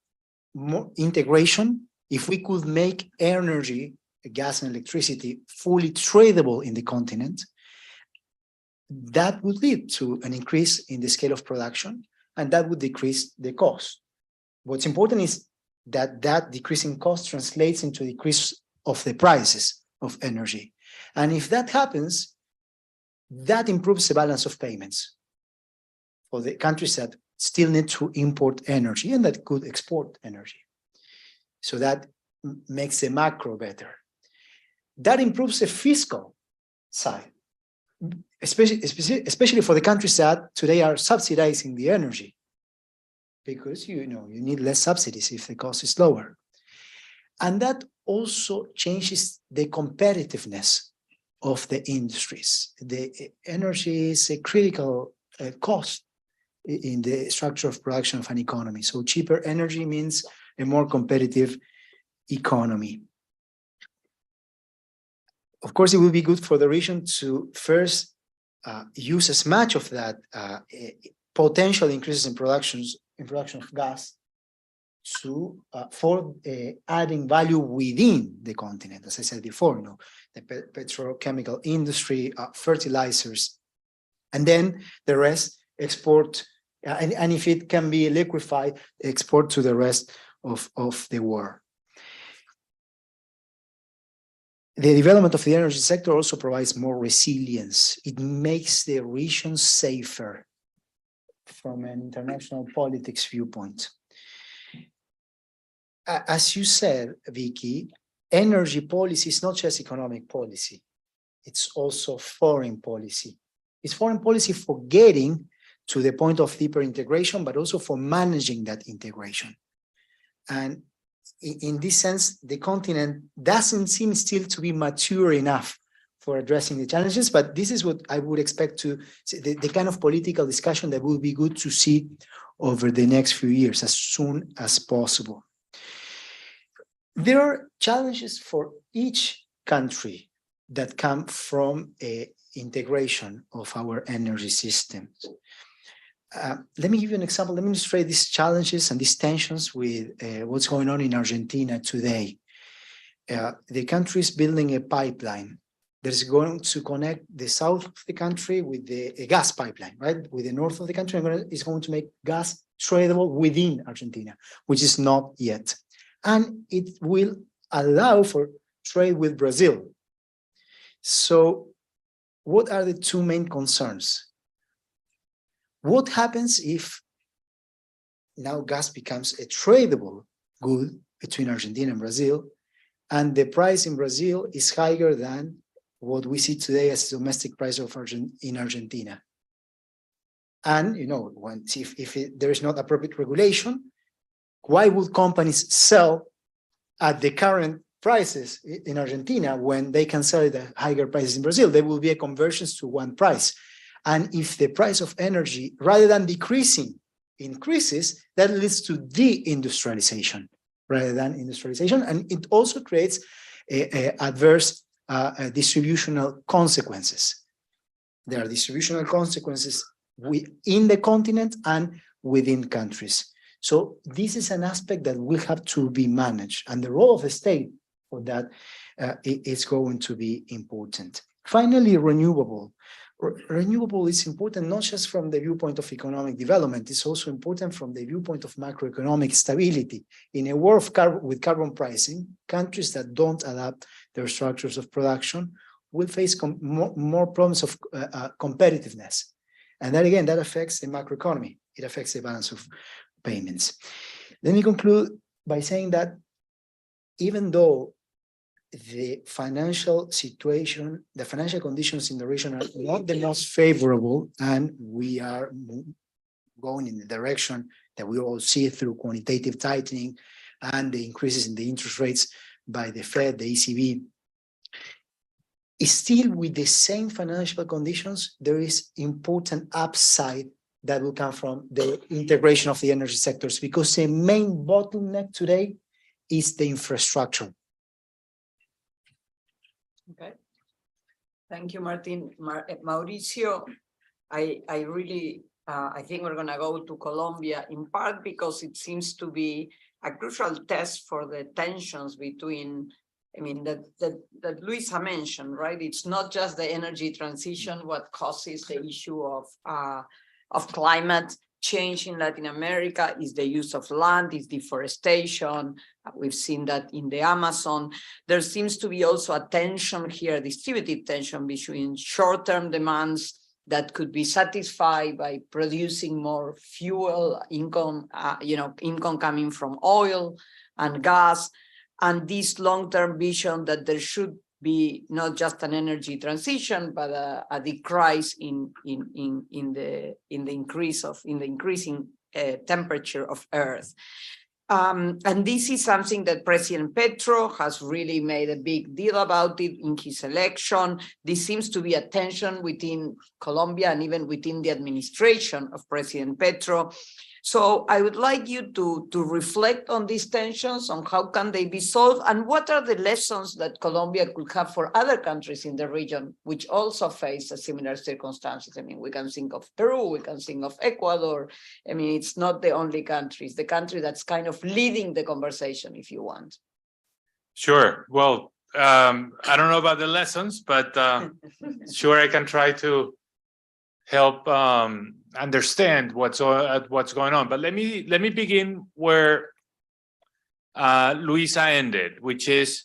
more integration, if we could make energy, gas and electricity fully tradable in the continent, that would lead to an increase in the scale of production, and that would decrease the cost. What's important is that that decrease in cost translates into a decrease of the prices of energy. And if that happens, that improves the balance of payments for the countries that still need to import energy and that could export energy. So that makes the macro better. That improves the fiscal side, especially for the countries that today are subsidizing the energy, because you need less subsidies if the cost is lower. And that also changes the competitiveness of the industries. The energy is a critical cost in the structure of production of an economy. So cheaper energy means a more competitive economy. Of course, it will be good for the region to first use as much of that potential increases in production of gas for adding value within the continent. As I said before, the petrochemical industry, fertilizers, and then the rest export, and if it can be liquefied, export to the rest of the world. The development of the energy sector also provides more resilience. It makes the region safer from an international politics viewpoint. As you said, Vicky, energy policy is not just economic policy. It's also foreign policy. It's foreign policy for getting to the point of deeper integration, but also for managing that integration. And in this sense, the continent doesn't seem still to be mature enough for addressing the challenges, but this is what I would expect to see, the kind of political discussion that will be good to see over the next few years, as soon as possible. There are challenges for each country that come from integration of our energy systems. Let me give you an example. Let me illustrate these challenges and these tensions with what's going on in Argentina today. The country is building a pipeline that is going to connect the south of the country with a gas pipeline, right? With the north of the country, is going to make gas tradable within Argentina, which is not yet. And it will allow for trade with Brazil. So what are the two main concerns? What happens if now gas becomes a tradable good between Argentina and Brazil. And the price in Brazil is higher than what we see today as the domestic price of in Argentina. And, you know, if there is not appropriate regulation, why would companies sell at the current prices in Argentina when they can sell it at higher prices in Brazil? There will be a convergence to one price. And if the price of energy, rather than decreasing, increases, that leads to de-industrialization rather than industrialization. And it also creates adverse distributional consequences. There are distributional consequences within the continent and within countries. So this is an aspect that will have to be managed, and the role of the state for that is going to be important. Finally, renewable. Renewable is important not just from the viewpoint of economic development, it's also important from the viewpoint of macroeconomic stability. In a world with carbon pricing, countries that don't adapt their structures of production will face more problems of competitiveness. And that, again, that affects the macroeconomy. It affects the balance of payments. Let me conclude by saying that even though the financial situation, the financial conditions in the region are not the most favorable, and we are going in the direction that we all see through quantitative tightening and the increases in the interest rates by the Fed, the ECB, still with the same financial conditions, there is important upside that will come from the integration of the energy sectors, because the main bottleneck today is the infrastructure. Okay. Thank you, Martin. Mauricio, I really think we're going to go to Colombia, in part because it seems to be a crucial test for the tensions between, I mean, that Luisa mentioned, right? It's not just the energy transition what causes the issue of climate change in Latin America, is the use of land, is deforestation. We've seen that in the Amazon. There seems to be also a tension here, distributed tension between short-term demands that could be satisfied by producing more fuel, income coming from oil and gas, and this long-term vision that there should be not just an energy transition, but a decrease in the increasing temperature of Earth. And this is something that President Petro has really made a big deal about it in his election. This seems to be a tension within Colombia and even within the administration of President Petro. So I would like you to reflect on these tensions, on how can they be solved, and what are the lessons that Colombia could have for other countries in the region, which also face a similar circumstances. I mean, we can think of Peru, we can think of Ecuador. I mean, it's not the only country, it's the country that's kind of leading the conversation, if you want. Sure. Well, I don't know about the lessons, but sure, I can try to help understand what's going on. But let me begin where Luisa ended, which is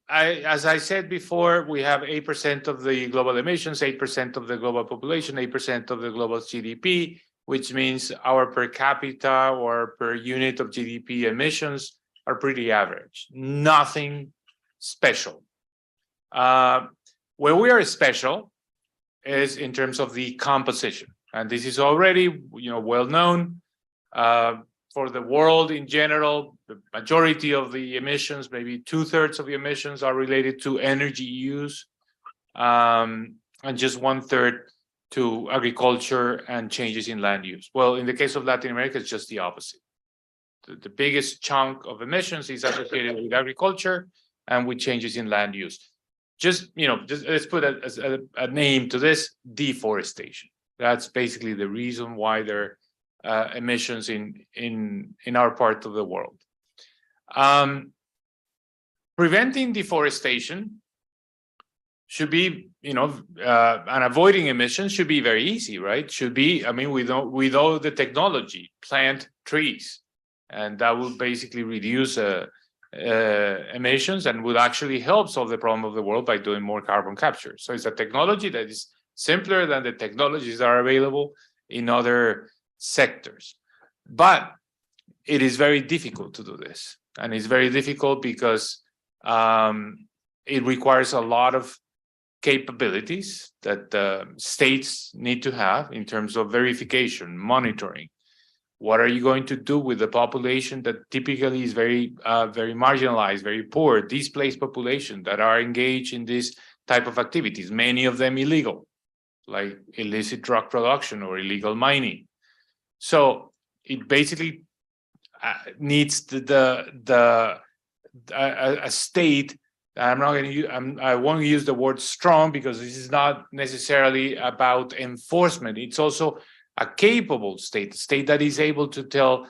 as I said before, we have 8% of the global emissions, 8% of the global population, 8% of the global GDP, which means our per capita or per unit of GDP emissions are pretty average, nothing special. Where we are special is in terms of the composition, and this is already, well known for the world in general. The majority of the emissions, maybe 2/3 of the emissions, are related to energy use, and just 1/3 to agriculture and changes in land use. Well, in the case of Latin America, it's just the opposite. The biggest chunk of emissions is associated with agriculture and with changes in land use. Just let's put a name to this: deforestation. That's basically the reason why there are emissions in our part of the world. Preventing deforestation should be, and avoiding emissions should be very easy, right? Should be, we know the technology, plant trees, and that will basically reduce emissions and would actually help solve the problem of the world by doing more carbon capture. So it's a technology that is simpler than the technologies that are available in other sectors. But it is very difficult to do this. And it's very difficult because it requires a lot of capabilities that states need to have in terms of verification, monitoring. What are you going to do with the population that typically is very marginalized, very poor, displaced population that are engaged in this type of activities, many of them illegal, like illicit drug production or illegal mining. So it basically needs a state. I'm not going to use, I won't use the word strong because this is not necessarily about enforcement. It's also a capable state, that is able to tell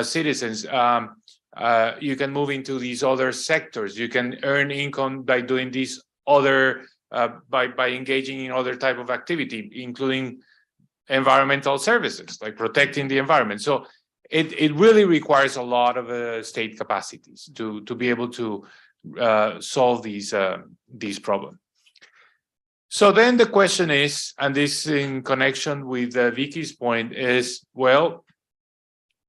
citizens, you can move into these other sectors, you can earn income by doing these other, by engaging in other type of activity, including environmental services, like protecting the environment. So it really requires a lot of state capacities to be able to solve these problems. So then the question is, and this in connection with Vicky's point, is, well,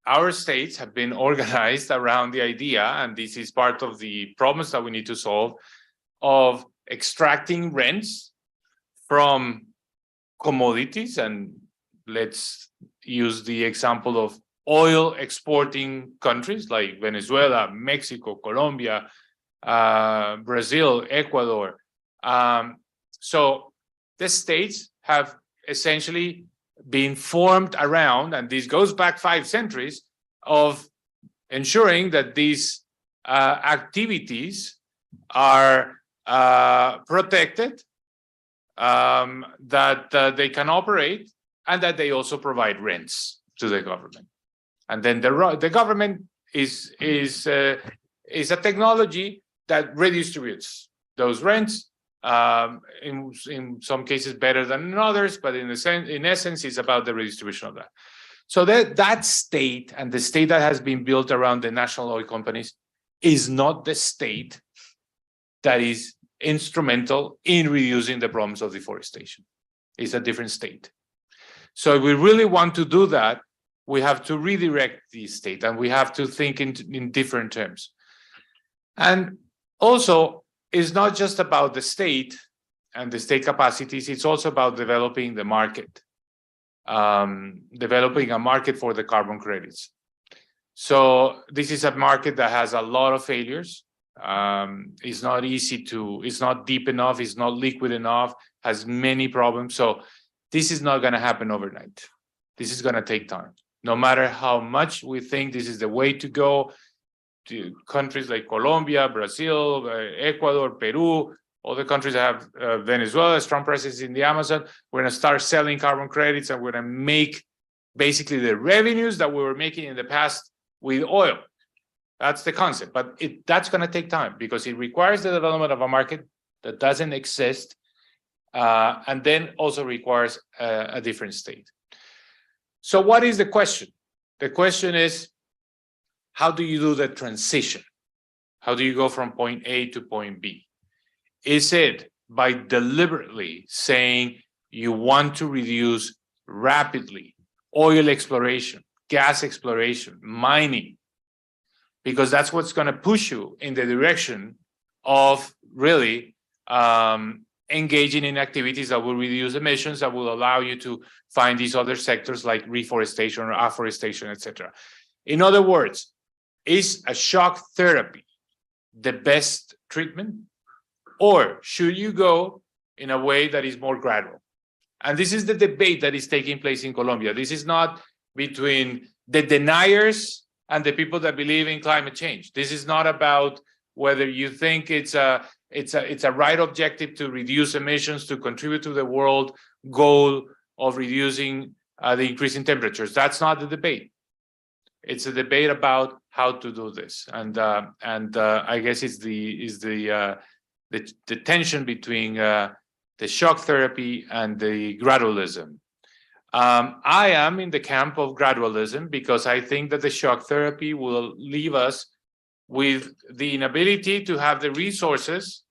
our states have been organized around the idea, and this is part of the problems that we need to solve, of extracting rents from commodities. And let's use the example of oil exporting countries like Venezuela, Mexico, Colombia, Brazil, Ecuador. So the states have essentially been formed around, and this goes back 5 centuries, of ensuring that these activities are protected, that they can operate, and that they also provide rents to the government. And then the government is a technology that redistributes those rents, in some cases better than in others, but in essence, it's about the redistribution of that. So that state, and the state that has been built around the national oil companies, is not the state that is instrumental in reducing the problems of deforestation. It's a different state. So if we really want to do that, we have to redirect the state, and we have to think in different terms. And also, it's not just about the state and the state capacities, it's also about developing the market, developing a market for the carbon credits. So this is a market that has a lot of failures. It's not easy it's not deep enough, it's not liquid enough, has many problems. So this is not going to happen overnight. This is going to take time. No matter how much we think this is the way to go, to countries like Colombia, Brazil, Ecuador, Peru, other countries that have Venezuela, strong presence in the Amazon, we're going to start selling carbon credits, and we're going to make basically the revenues that we were making in the past with oil. That's the concept, but that's going to take time because it requires the development of a market that doesn't exist, and then also requires a different state. So what is the question? The question is, how do you do the transition? How do you go from point A to point B? Is it by deliberately saying you want to reduce rapidly oil exploration, gas exploration, mining, because that's what's going to push you in the direction of really engaging in activities that will reduce emissions, that will allow you to find these other sectors like reforestation or afforestation, etc. In other words, is a shock therapy the best treatment? Or should you go in a way that is more gradual? And this is the debate that is taking place in Colombia. This is not between the deniers and the people that believe in climate change. This is not about whether you think it's a right objective to reduce emissions, to contribute to the world goal of reducing the increasing temperatures. That's not the debate. It's a debate about how to do this, and I guess it's the tension between the shock therapy and the gradualism. I am in the camp of gradualism because I think that the shock therapy will leave us with the inability to have the resources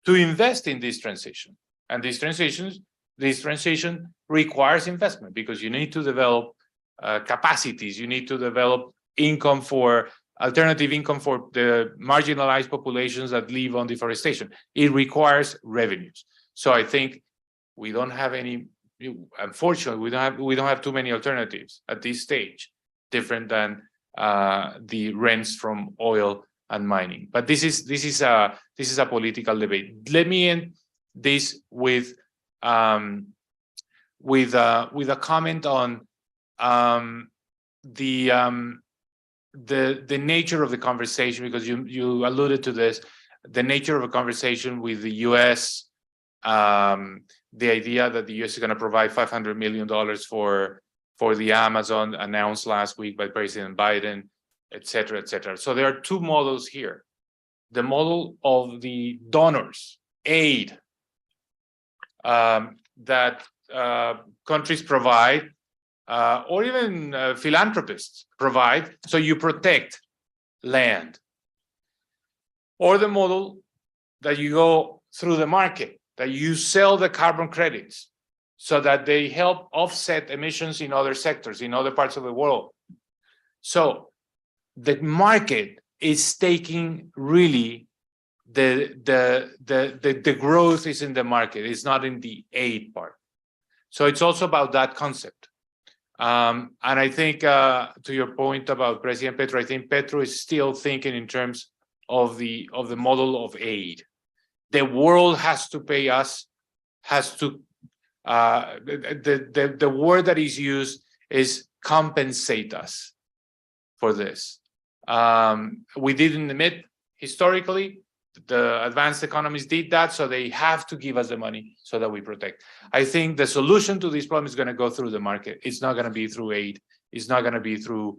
to invest in this transition, and this transition requires investment because you need to develop capacities. You need to develop alternative income for the marginalized populations that live on deforestation. It requires revenues. So I think we don't have any. Unfortunately, we don't have too many alternatives at this stage, different than the rents from oil and mining. But this is a political debate. Let me end this with a comment on the nature of the conversation, because you alluded to this, the nature of a conversation with the U.S. The idea that the U.S. is going to provide $500 million for the Amazon announced last week by President Biden, et cetera, et cetera. So there are two models here. The model of the donors, aid, that countries provide, or even philanthropists provide, so you protect land. Or the model that you go through the market, that you sell the carbon credits so that they help offset emissions in other sectors, in other parts of the world. So the market is taking really the growth is in the market. It's not in the aid part. So it's also about that concept. And I think to your point about President Petro, I think Petro is still thinking in terms of the model of aid. The world has to pay us, the word that is used is compensate us for this. We didn't admit historically, the advanced economies did that, so they have to give us the money so that we protect. I think the solution to this problem is going to go through the market. It's not going to be through aid. It's not going to be through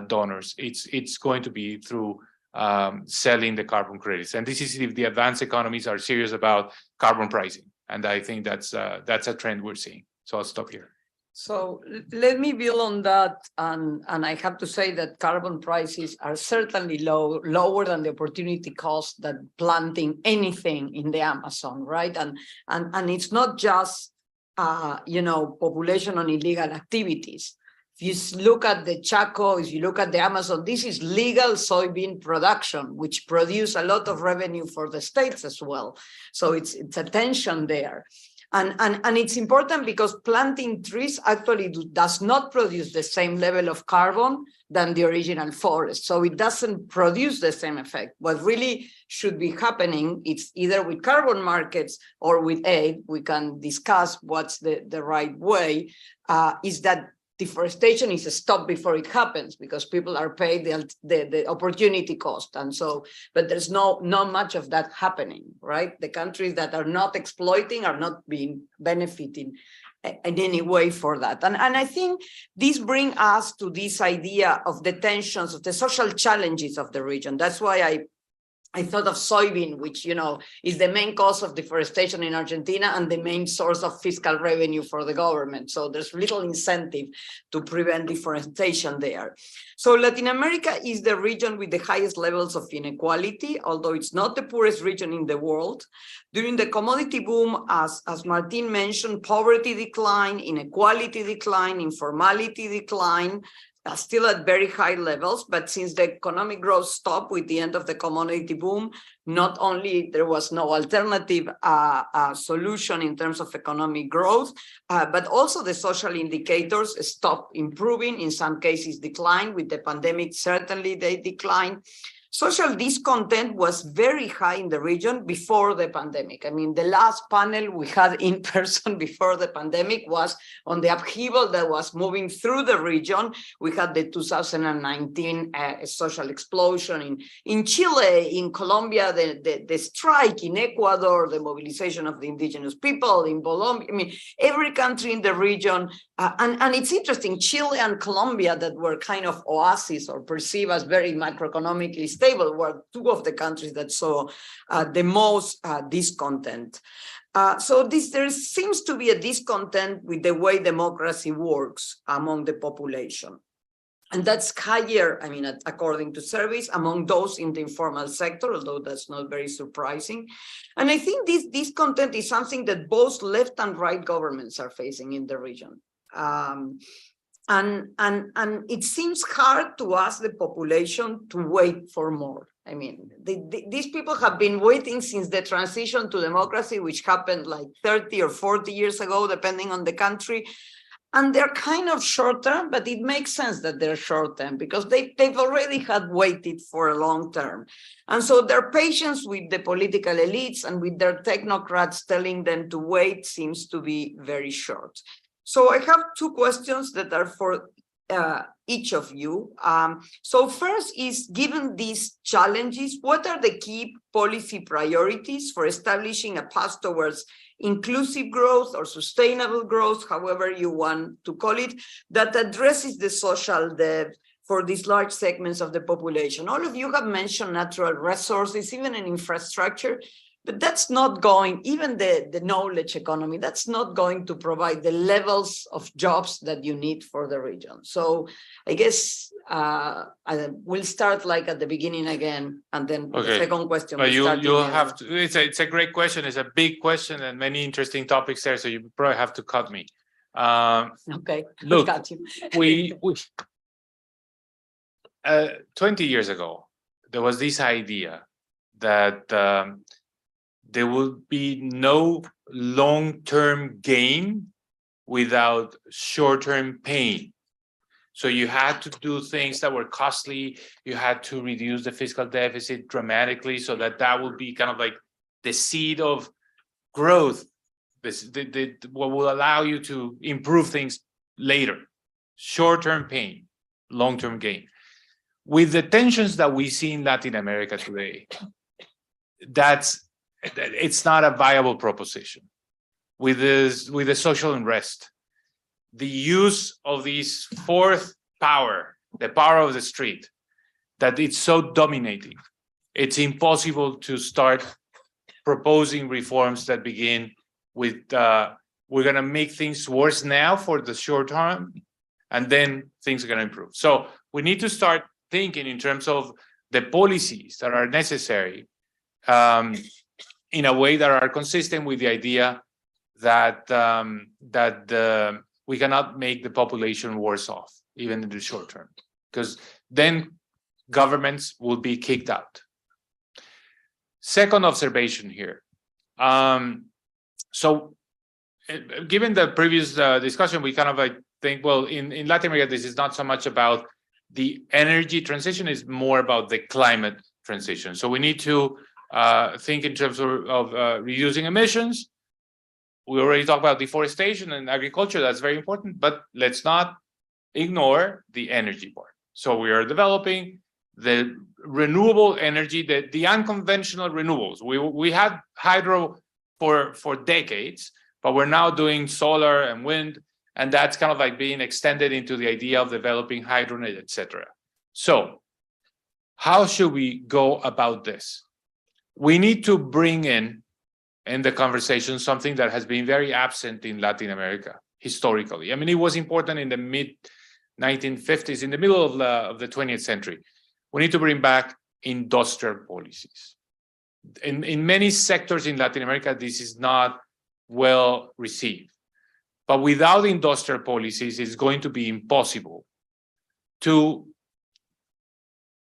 donors. It's going to be through selling the carbon credits. And this is if the advanced economies are serious about carbon pricing. And I think that's a trend we're seeing. So I'll stop here. So let me build on that, and I have to say that carbon prices are certainly lower than the opportunity cost that planting anything in the Amazon, right? And it's not just population on illegal activities. If you look at the Chaco, if you look at the Amazon, this is legal soybean production, which produce a lot of revenue for the states as well. So it's a tension there. And it's important because planting trees actually does not produce the same level of carbon than the original forest. So it doesn't produce the same effect. What really should be happening, it's either with carbon markets or with aid, we can discuss what's the right way, is that deforestation is stopped before it happens because people are paid the opportunity cost. And so, but there's not much of that happening, right? The countries that are not exploiting are not being benefiting in any way for that. And I think this brings us to this idea of the tensions, of the social challenges of the region. That's why I thought of soybean, which, is the main cause of deforestation in Argentina and the main source of fiscal revenue for the government. So there's little incentive to prevent deforestation there. So Latin America is the region with the highest levels of inequality, although it's not the poorest region in the world. During the commodity boom, as Martin mentioned, poverty declined, inequality declined, informality declined, still at very high levels, but since the economic growth stopped with the end of the commodity boom, not only there was no alternative solution in terms of economic growth, but also the social indicators stopped improving, in some cases declined. With the pandemic, certainly they declined. Social discontent was very high in the region before the pandemic. I mean, the last panel we had in person before the pandemic was on the upheaval that was moving through the region. We had the 2019 social explosion in Chile, in Colombia, the strike, in Ecuador, the mobilization of the indigenous people, in Colombia. I mean, every country in the region. And it's interesting, Chile and Colombia, that were kind of oases or perceived as very macroeconomically stable, were two of the countries that saw the most discontent. So there seems to be a discontent with the way democracy works among the population. And that's higher, according to surveys, among those in the informal sector, although that's not very surprising. And I think this discontent is something that both left and right governments are facing in the region. And it seems hard to ask the population to wait for more. I mean, these people have been waiting since the transition to democracy, which happened like 30 or 40 years ago, depending on the country. And they're kind of short term, but it makes sense that they're short term because they've already had waited for a long term. And so their patience with the political elites and with their technocrats telling them to wait seems to be very short. So I have two questions that are for each of you. So first is, given these challenges, what are the key policy priorities for establishing a path towards inclusive growth or sustainable growth, however you want to call it, that addresses the social debt for these large segments of the population? All of you have mentioned natural resources, even in infrastructure, but that's not going, even the knowledge economy, that's not going to provide the levels of jobs that you need for the region. So I guess we'll start like at the beginning again, and then the second question. But you'll have to, it's a great question. It's a big question and many interesting topics there. So you probably have to cut me. Okay, look, got you. we 20 years ago, there was this idea that there will be no long-term gain without short-term pain. So you had to do things that were costly. You had to reduce the fiscal deficit dramatically so that would be kind of like the seed of growth, what will allow you to improve things later. Short-term pain, long-term gain. With the tensions that we see in Latin America today, it's not a viable proposition. With the social unrest, the use of this fourth power, the power of the street, that it's so dominating, it's impossible to start proposing reforms that begin with we're going to make things worse now for the short term, and then things are going to improve. So we need to start thinking in terms of the policies that are necessary in a way that are consistent with the idea that we cannot make the population worse off, even in the short term, because then governments will be kicked out. Second observation here. So given the previous discussion, we kind of think, well, in Latin America, this is not so much about the energy transition, it's more about the climate transition. So we need to think in terms of reducing emissions. We already talked about deforestation and agriculture, that's very important, but let's not ignore the energy part. So we are developing the renewable energy, the unconventional renewables. We had hydro for decades, but we're now doing solar and wind, and that's kind of like being extended into the idea of developing hydrogen, etc. So how should we go about this? We need to bring in the conversation something that has been very absent in Latin America historically. I mean, it was important in the mid-1950s, in the middle of the 20th century. We need to bring back industrial policies. In many sectors in Latin America, this is not well received. But without industrial policies, it's going to be impossible to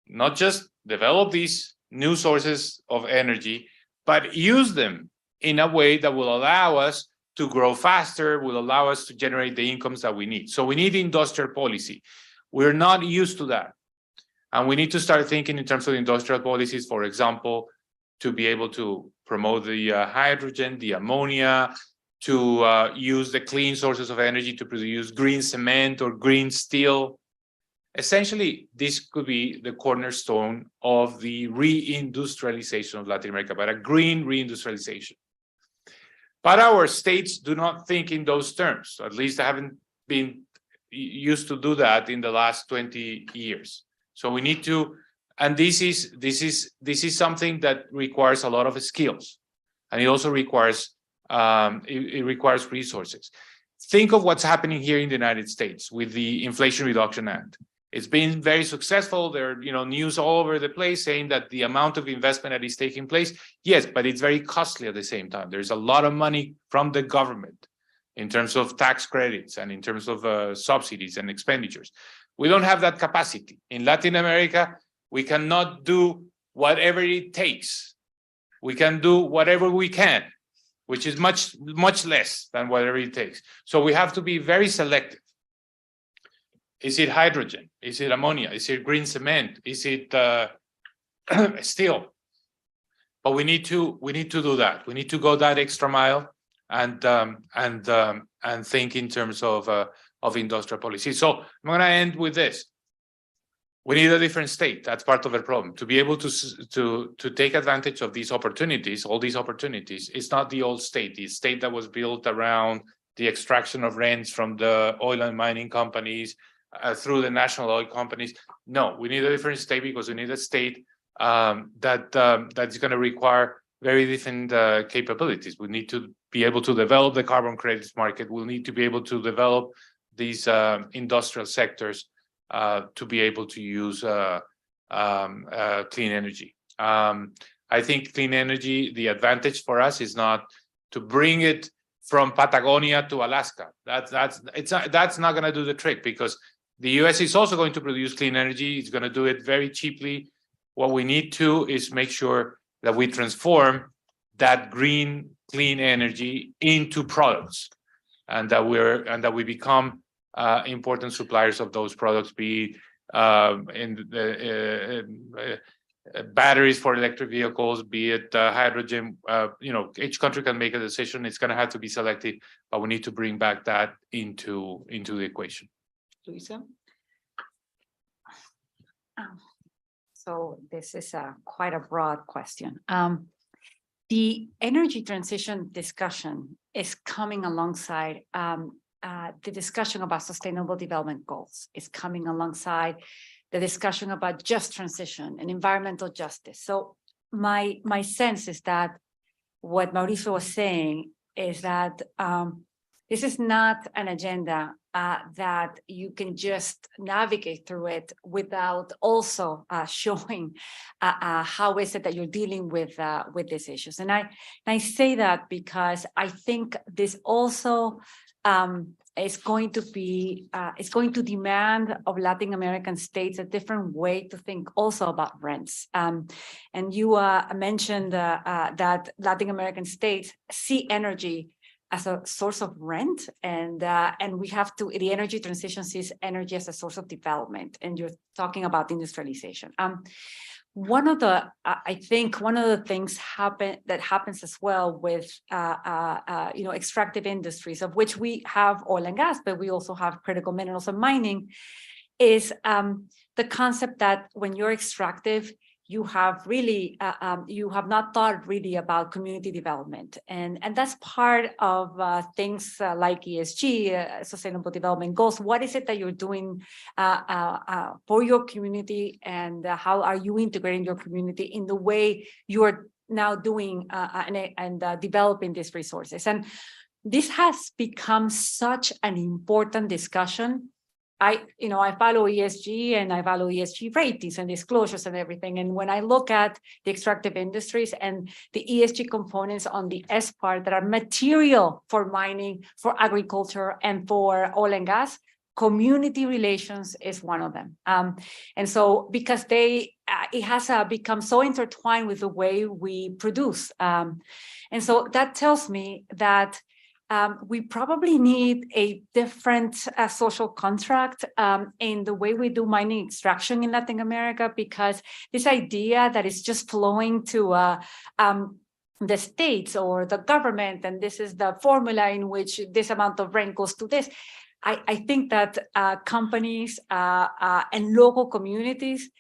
not just develop these new sources of energy, but use them in a way that will allow us to grow faster, will allow us to generate the incomes that we need. So we need industrial policy. We're not used to that. And we need to start thinking in terms of industrial policies, for example, to be able to promote the hydrogen, the ammonia, to use the clean sources of energy to produce green cement or green steel. Essentially, this could be the cornerstone of the reindustrialization of Latin America, but a green reindustrialization. But our states do not think in those terms. At least I haven't been used to do that in the last 20 years. So we need to, and this is something that requires a lot of skills, and it also requires resources. Think of what's happening here in the United States with the Inflation Reduction Act. It's been very successful. There are news all over the place saying that the amount of investment that is taking place, yes, but it's very costly at the same time. There's a lot of money from the government in terms of tax credits and in terms of subsidies and expenditures. We don't have that capacity. In Latin America, we cannot do whatever it takes. We can do whatever we can, which is much, much less than whatever it takes. So we have to be very selective. Is it hydrogen? Is it ammonia? Is it green cement? Is it steel? But we need to do that. We need to go that extra mile and think in terms of industrial policy. So I'm going to end with this. We need a different state. That's part of the problem. To be able to take advantage of these opportunities, all these opportunities, it's not the old state, the state that was built around the extraction of rents from the oil and mining companies through the national oil companies. No, we need a different state because we need a state that's going to require very different capabilities. We need to be able to develop the carbon credits market. We'll need to be able to develop these industrial sectors to be able to use clean energy. I think clean energy, the advantage for us is not to bring it from Patagonia to Alaska. That's not going to do the trick, because the US is also going to produce clean energy. It's going to do it very cheaply. What we need to is make sure that we transform that green, clean energy into products, and that we become important suppliers of those products, be in the batteries for electric vehicles, be it hydrogen. Each country can make a decision. It's going to have to be selected, but we need to bring back that into the equation. Luisa? So this is quite a broad question. The energy transition discussion is coming alongside the discussion about sustainable development goals. It's coming alongside the discussion about just transition and environmental justice. So my sense is that what Mauricio was saying is that this is not an agenda that you can just navigate through it without also showing how is it that you're dealing with these issues. And I say that because I think this also is going to demand of Latin American states a different way to think also about rents. And you mentioned that Latin American states see energy as a source of rent, and we have to. The energy transition sees energy as a source of development, and you're talking about industrialization. One of the things that happens as well with extractive industries, of which we have oil and gas, but we also have critical minerals and mining, is the concept that when you're extractive, you have really you have not thought really about community development, and that's part of things like ESG, Sustainable Development Goals. What is it that you're doing for your community, and how are you integrating your community in the way you are now doing and developing these resources? And this has become such an important discussion. I follow ESG, and I follow ESG ratings and disclosures and everything. And when I look at the extractive industries and the ESG components on the S part that are material for mining, for agriculture, and for oil and gas, community relations is one of them. And so because it has become so intertwined with the way we produce. And so that tells me that we probably need a different social contract in the way we do mining extraction in Latin America, because this idea that it's just flowing to the states or the government, and this is the formula in which this amount of rent goes to this. I think that companies and local communities,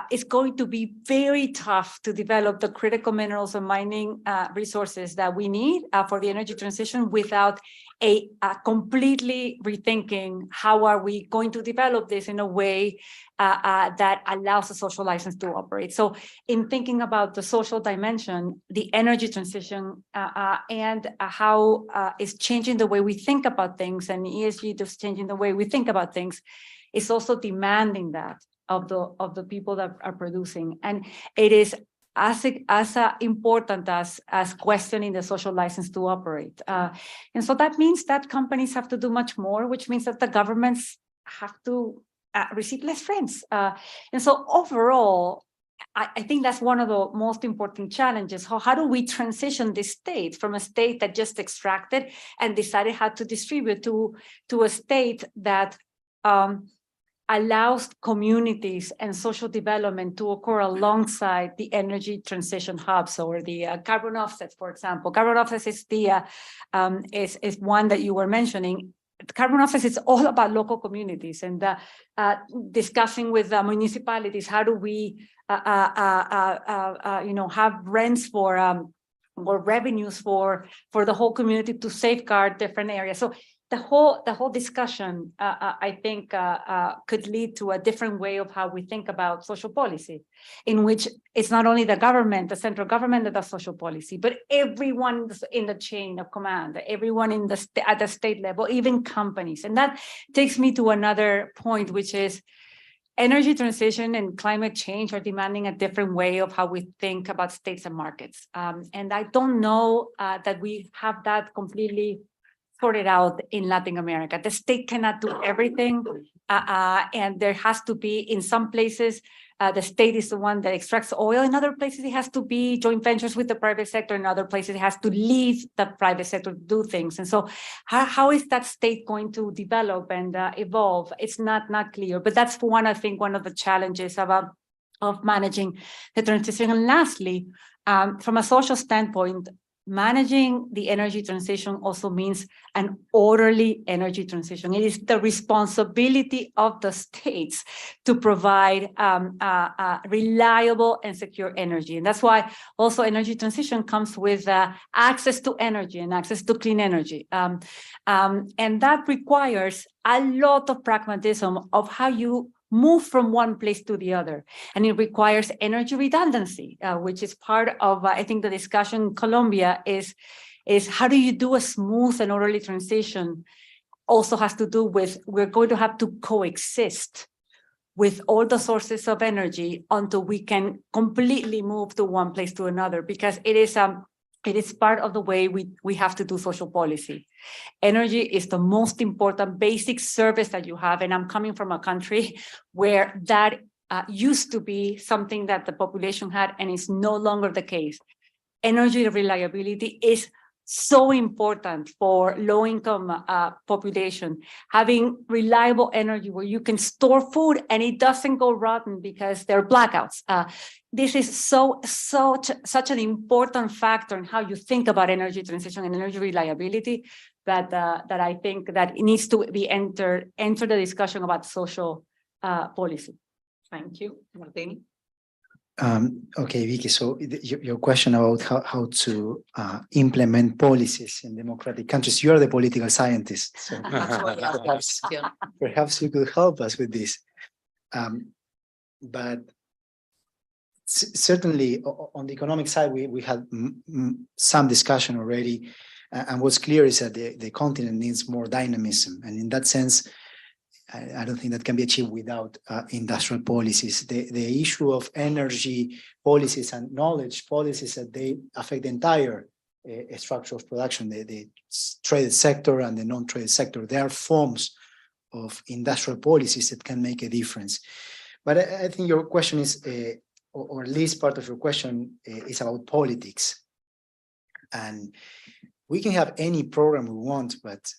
it's going to be very tough to develop the critical minerals and mining resources that we need for the energy transition without a completely rethinking how are we going to develop this in a way that allows a social license to operate. So in thinking about the social dimension, the energy transition and how it's changing the way we think about things, and ESG is changing the way we think about things, is also demanding that of the people that are producing. And it is as important as questioning the social license to operate. And so that means that companies have to do much more, which means that the governments have to receive less friends. And so overall, I think that's one of the most important challenges. How do we transition this state from a state that just extracted and decided how to distribute to a state that allows communities and social development to occur alongside the energy transition hubs or the carbon offsets, for example. Carbon offsets is is one that you were mentioning. Carbon offsets is all about local communities and discussing with municipalities, how do we have rents for or revenues for the whole community to safeguard different areas. So the whole discussion, I think, could lead to a different way of how we think about social policy, in which it's not only the government, the central government that does social policy, but everyone in the chain of command, everyone in at the state level, even companies. And that takes me to another point, which is energy transition and climate change are demanding a different way of how we think about states and markets. And I don't know that we have that completely sorted out in Latin America. The state cannot do everything. And there has to be, in some places, the state is the one that extracts oil. In other places, it has to be joint ventures with the private sector. In other places, it has to leave the private sector to do things. And so how is that state going to develop and evolve? It's not clear. But that's one, I think, one of the challenges of managing the transition. And lastly, from a social standpoint, managing the energy transition also means an orderly energy transition. It is the responsibility of the states to provide reliable and secure energy. And that's why also energy transition comes with access to energy and access to clean energy. And that requires a lot of pragmatism of how you move from one place to the other. And it requires energy redundancy, which is part of, I think, the discussion in Colombia is how do you do a smooth and orderly transition? Also has to do with, we're going to have to coexist with all the sources of energy until we can completely move to one place to another, because it is part of the way we have to do social policy. Energy is the most important basic service that you have. And I'm coming from a country where that used to be something that the population had, and is no longer the case. Energy reliability is so important for low-income population. Having reliable energy where you can store food and it doesn't go rotten because there are blackouts. This is such an important factor in how you think about energy transition and energy reliability that I think that it needs to be enter the discussion about social policy. Thank you, Martín. Okay, Vicky, so your question about how to implement policies in democratic countries, you are the political scientist, so perhaps you could help us with this. But certainly on the economic side, we had some discussion already, and what's clear is that the continent needs more dynamism, and in that sense, I don't think that can be achieved without industrial policies. The issue of energy policies and knowledge policies, that they affect the entire structure of production, the traded sector and the non-traded sector. There are forms of industrial policies that can make a difference. But I think your question is, or at least part of your question is about politics. And we can have any program we want, but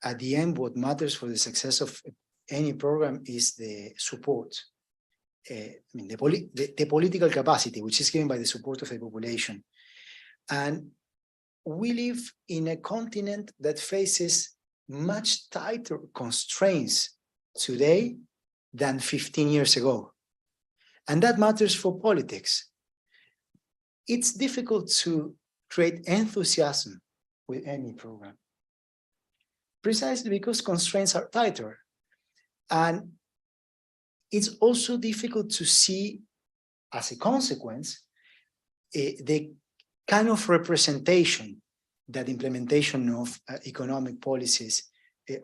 at the end, what matters for the success of any program is the support. I mean, the political capacity, which is given by the support of the population. And we live in a continent that faces much tighter constraints today than 15 years ago. And that matters for politics. It's difficult to create enthusiasm with any program, precisely because constraints are tighter. And it's also difficult to see, as a consequence, the kind of representation that implementation of economic policies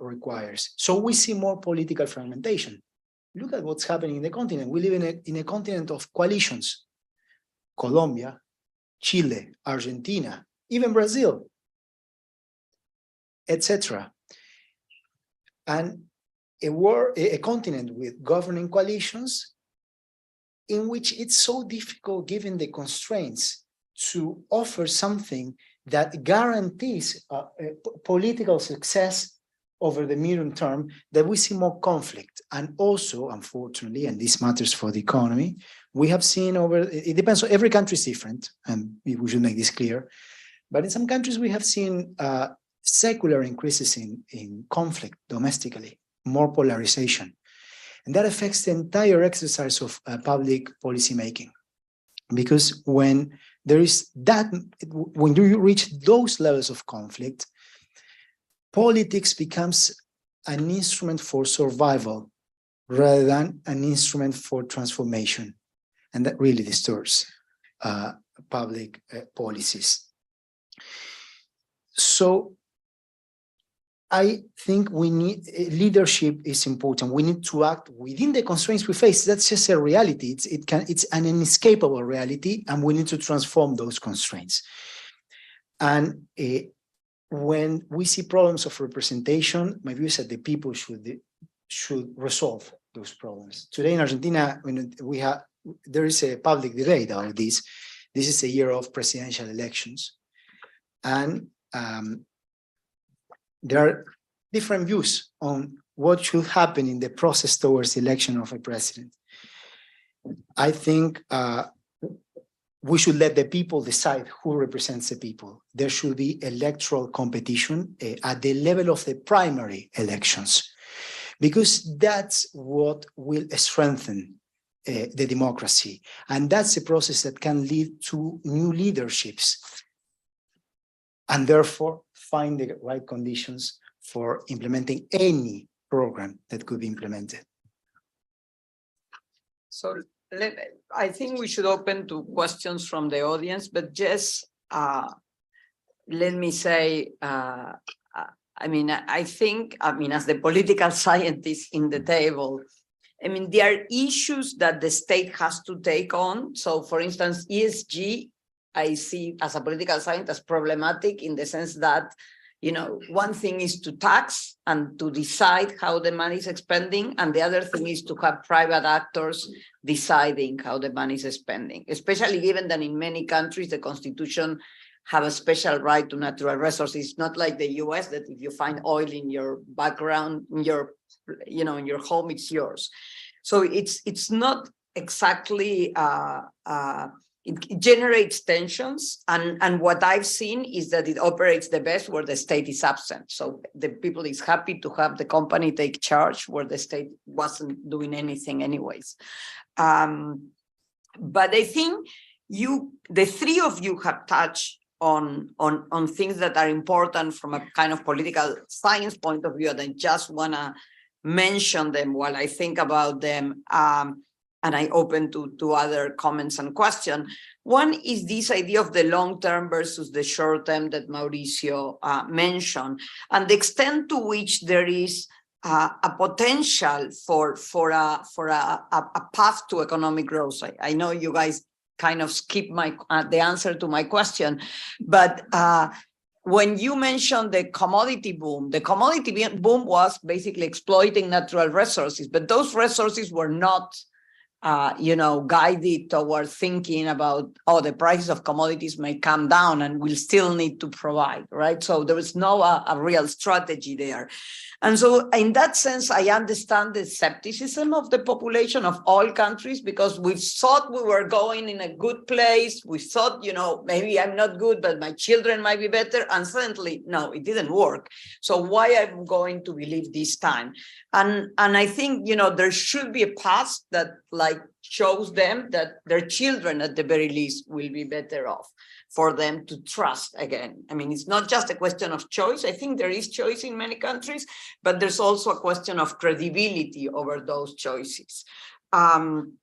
requires. So we see more political fragmentation. Look at what's happening in the continent. We live in a continent of coalitions. Colombia, Chile, Argentina, even Brazil, etc. And a continent with governing coalitions in which it's so difficult, given the constraints, to offer something that guarantees political success over the medium term, that we see more conflict. And also, unfortunately, and this matters for the economy, we have seen it depends, every country is different, and we should make this clear, but in some countries we have seen secular increases in conflict domestically, more polarization. And that affects the entire exercise of public policy making. Because when there is that, when you reach those levels of conflict, politics becomes an instrument for survival rather than an instrument for transformation. And that really disturbs public policies. So I think we need leadership is important. We need to act within the constraints we face. That's just a reality. It's an inescapable reality, and we need to transform those constraints. And when we see problems of representation, my view is that the people should resolve those problems. Today in Argentina, there is a public debate about this. This is a year of presidential elections, and there are different views on what should happen in the process towards the election of a president. I think we should let the people decide who represents the people. There should be electoral competition at the level of the primary elections, because that's what will strengthen the democracy. And that's a process that can lead to new leaderships, and therefore find the right conditions for implementing any program that could be implemented. So I think we should open to questions from the audience, but just let me say, I think, as the political scientist in the table, there are issues that the state has to take on. So for instance, ESG, I see as a political scientist problematic in the sense that, one thing is to tax and to decide how the money is spending, and the other thing is to have private actors deciding how the money is spending, especially given that in many countries, the constitution have a special right to natural resources, not like the US, that if you find oil in your background, in your home, it's yours. So it's not exactly, it generates tensions, and what I've seen is that it operates the best where the state is absent. So the people is happy to have the company take charge where the state wasn't doing anything anyways. But I think the three of you have touched on things that are important from a kind of political science point of view, and I just want to mention them while I think about them. And I open to other comments and questions. One is this idea of the long-term versus the short-term that Mauricio mentioned, and the extent to which there is a potential for a path to economic growth. I know you guys kind of skip the answer to my question, but when you mentioned the commodity boom was basically exploiting natural resources, but those resources were not guided toward thinking about, the prices of commodities may come down and we'll still need to provide, right? So there is no a real strategy there. And so in that sense, I understand the skepticism of the population of all countries, because we thought we were going in a good place. We thought, maybe I'm not good, but my children might be better. And suddenly, no, it didn't work. So why am I going to believe this time? And I think, there should be a path that shows them that their children at the very least will be better off, for them to trust again. It's not just a question of choice. I think there is choice in many countries, but there's also a question of credibility over those choices. And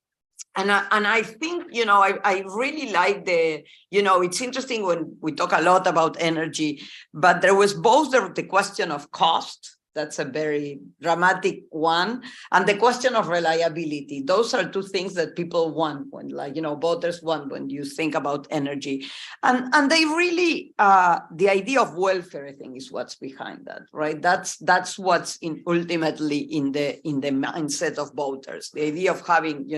I think, I really like it's interesting when we talk a lot about energy, but there was both the question of cost That's a very dramatic one. And the question of reliability. Those are two things that people want when, like, voters want when you think about energy. And they really, the idea of welfare, I think, is what's behind that, right? That's what's ultimately in the mindset of voters. The idea of having,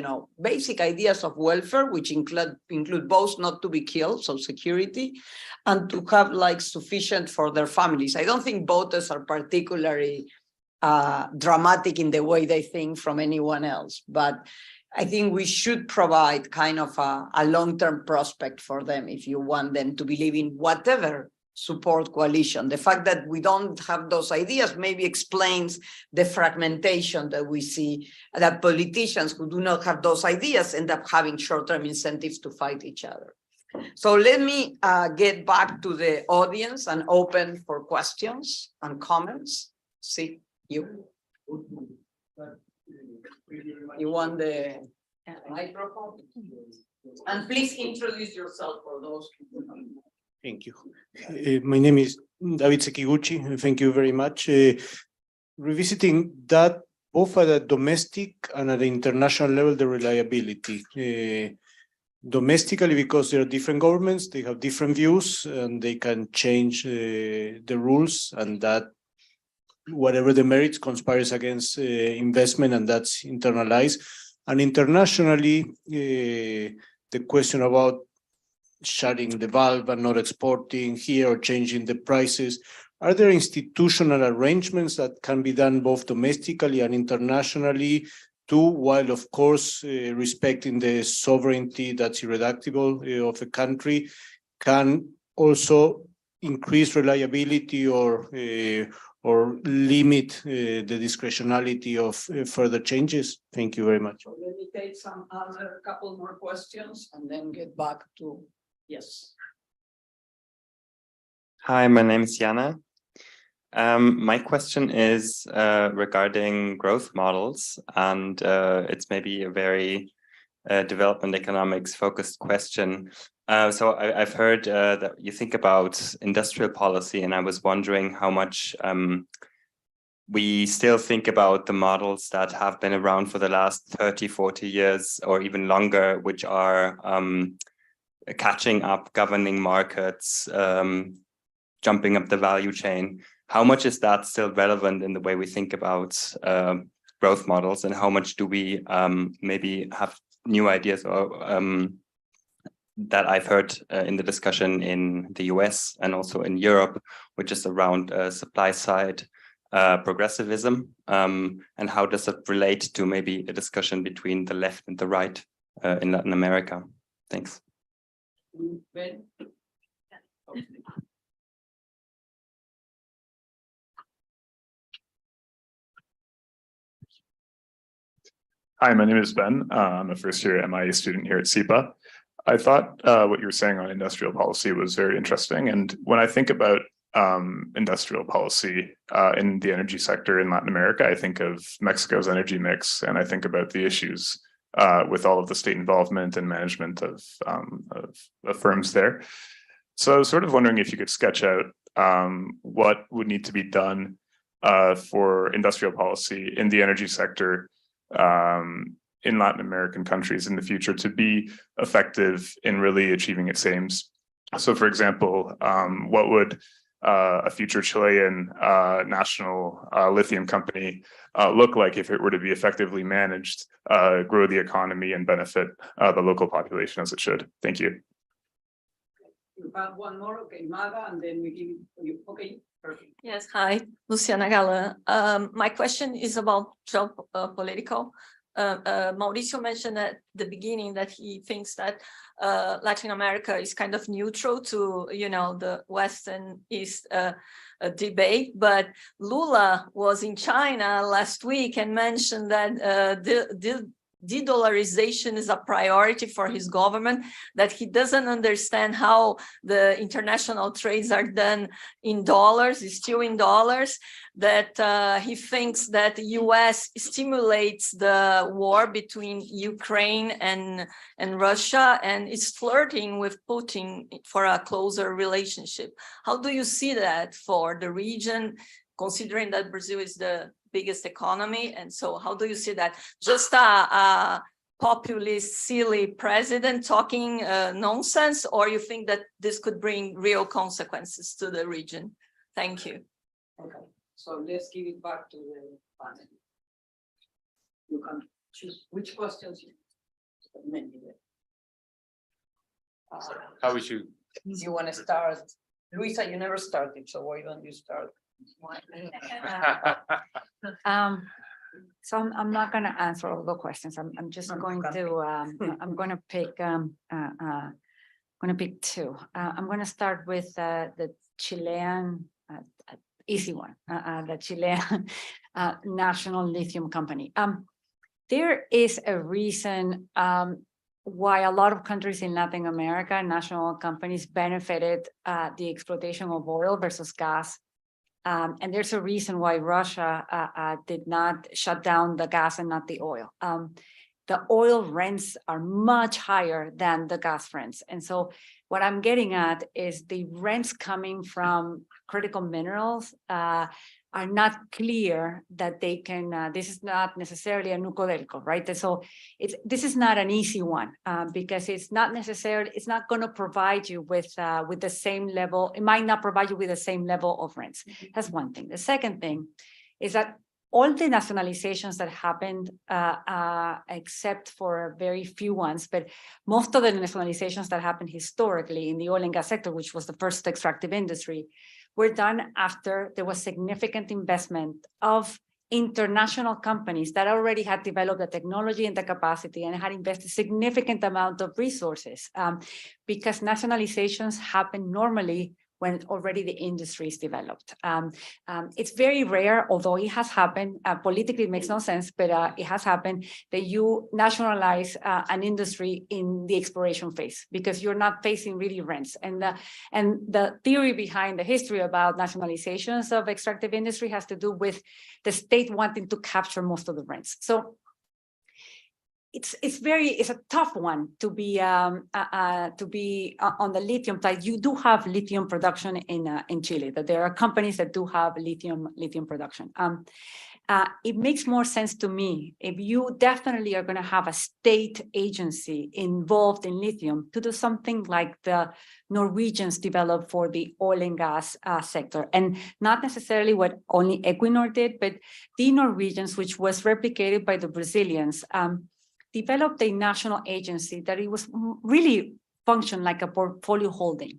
basic ideas of welfare, which include both not to be killed, so security, and to have like sufficient for their families. I don't think voters are particularly dramatic in the way they think from anyone else, but I think we should provide kind of a long-term prospect for them if you want them to believe in whatever support coalition. The fact that we don't have those ideas maybe explains the fragmentation that we see, that politicians who do not have those ideas end up having short-term incentives to fight each other. So let me get back to the audience and open for questions and comments. See you. You want the microphone? And please introduce yourself for those who don't know. Thank you. My name is David Sekiguchi. Thank you very much. Revisiting that both at a domestic and at an international level, the reliability. Domestically, because there are different governments, they have different views, and they can change the rules, and that whatever the merits conspires against investment, and that's internalized. And internationally, the question about shutting the valve and not exporting here or changing the prices, are there institutional arrangements that can be done both domestically and internationally too, while of course respecting the sovereignty that's irreducible of a country, can also increase reliability or limit the discretionality of further changes? Thank you very much. So let me take some other couple more questions and then get back to, yes. Hi, my name is Jana. My question is regarding growth models, and it's maybe a very development economics focused question. So I've heard that you think about industrial policy, and I was wondering how much we still think about the models that have been around for the last 30, 40 years or even longer, which are catching up, governing markets, jumping up the value chain. How much is that still relevant in the way we think about growth models, and how much do we maybe have new ideas or that I've heard in the discussion in the US and also in Europe, which is around supply side progressivism, and how does it relate to maybe a discussion between the left and the right in Latin America? Thanks. Ben? Hi, my name is Ben. I'm a first-year MIA student here at SIPA. I thought what you were saying on industrial policy was very interesting. And when I think about industrial policy in the energy sector in Latin America, I think of Mexico's energy mix, and I think about the issues with all of the state involvement and management of firms there. So I was sort of wondering if you could sketch out what would need to be done for industrial policy in the energy sector in Latin American countries in the future to be effective in really achieving its aims. So, for example, what would a future Chilean national lithium company look like if it were to be effectively managed, grow the economy, and benefit the local population as it should? Thank you. You have one more, okay, Maga, and then we give you, okay, perfect. Yes, hi, Luciana Galan. My question is about geopolitical. Mauricio mentioned at the beginning that he thinks that Latin America is kind of neutral to, the West and East debate. But Lula was in China last week and mentioned that the de-dollarization is a priority for his government, that he doesn't understand how the international trades are done in dollars, still in dollars, that he thinks that the US stimulates the war between Ukraine and Russia and is flirting with Putin for a closer relationship. How do you see that for the region considering that Brazil is the biggest economy. And so how do you see that? Just a populist, silly president talking nonsense, or you think that this could bring real consequences to the region? Thank you. Okay, so let's give it back to the panel. You can choose which questions you. How would you? You want to start? Luisa, you never started, so why don't you start? So I'm not going to answer all the questions. I'm just going to I'm going to pick two. I'm going to start with the Chilean easy one, the Chilean National Lithium Company. There is a reason why a lot of countries in Latin America, national companies benefited the exploitation of oil versus gas. And there's a reason why Russia did not shut down the gas and not the oil. The oil rents are much higher than the gas rents. And so what I'm getting at is the rents coming from critical minerals are not clear that they can, this is not necessarily a nuclear, right? So this is not an easy one because it's not necessarily, it's not going to provide you with the same level, it might not provide you with the same level of rents. That's one thing. The second thing is that all the nationalizations that happened, except for very few ones, but most of the nationalizations that happened historically in the oil and gas sector, which was the first extractive industry, were done after there was significant investment of international companies that already had developed the technology and the capacity and had invested significant amount of resources, because nationalizations happen normally when already the industry is developed. It's very rare, although it has happened, politically it makes no sense, but it has happened that you nationalize an industry in the exploration phase because you're not facing really rents. And the theory behind the history about nationalizations of extractive industry has to do with the state wanting to capture most of the rents. So it's a tough one to be on the lithium side. You do have lithium production in Chile, that there are companies that do have lithium production. It makes more sense to me if you definitely are going to have a state agency involved in lithium to do something like the Norwegians developed for the oil and gas sector, and not necessarily what only Equinor did, but the Norwegians, which was replicated by the Brazilians, developed a national agency that it was really functioned like a portfolio holding,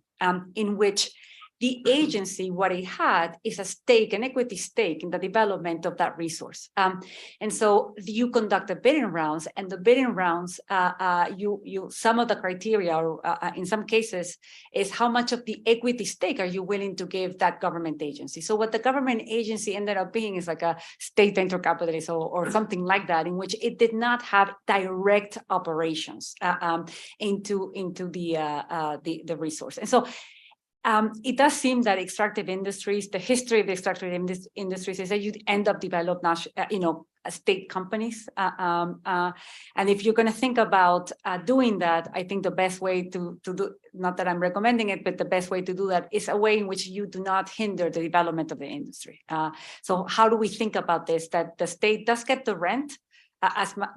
in which the agency, what it had is a stake, an equity stake in the development of that resource. And so you conduct the bidding rounds, and the bidding rounds, some of the criteria, in some cases, is how much of the equity stake are you willing to give that government agency? So what the government agency ended up being is like a state venture capitalist or something like that, in which it did not have direct operations into the resource. And so it does seem that extractive industries, the history of the extractive industries is that you end up develop, state companies. And if you're going to think about doing that, I think the best way to do, not that I'm recommending it, but the best way to do that is a way in which you do not hinder the development of the industry. So how do we think about this? That the state does get the rent,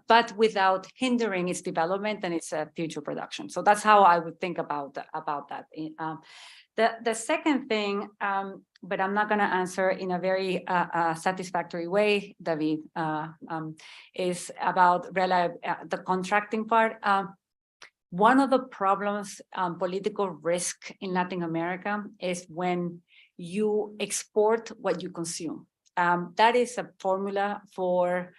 but without hindering its development and its future production. So that's how I would think about that. The second thing, but I'm not going to answer in a very satisfactory way, David, is about the contracting part. One of the problems, political risk in Latin America is when you export what you consume. That is a formula for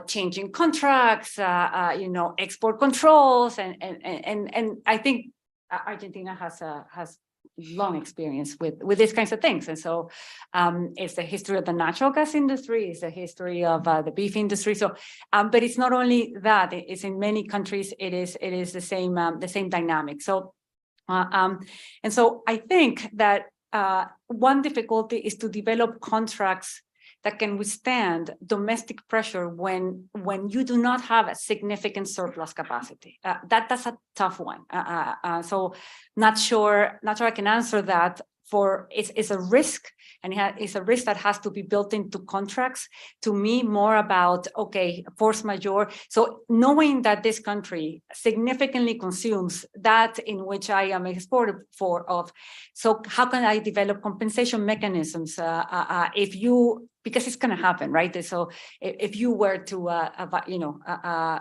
changing contracts, export controls, and I think Argentina has long experience with these kinds of things. And so it's the history of the natural gas industry, it's the history of the beef industry. So, but it's not only that, it's in many countries, it is the same dynamic. So, and so I think that one difficulty is to develop contracts that can withstand domestic pressure when you do not have a significant surplus capacity. That's a tough one. So not sure I can answer that it's a risk, and it's a risk that has to be built into contracts. To me, more about, okay, force majeure. So knowing that this country significantly consumes that in which I am exported of, so how can I develop compensation mechanisms because it's going to happen, right? So if you were to,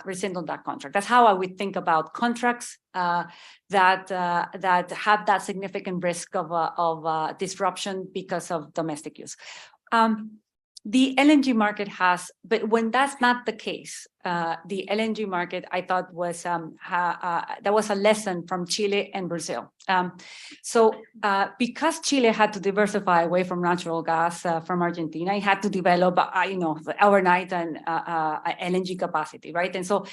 rescind on that contract, that's how I would think about contracts that have that significant risk of disruption because of domestic use. The LNG market has, but when that's not the case, the LNG market, I thought was that was a lesson from Chile and Brazil. Because Chile had to diversify away from natural gas from Argentina, it had to develop, overnight an LNG capacity, right? And so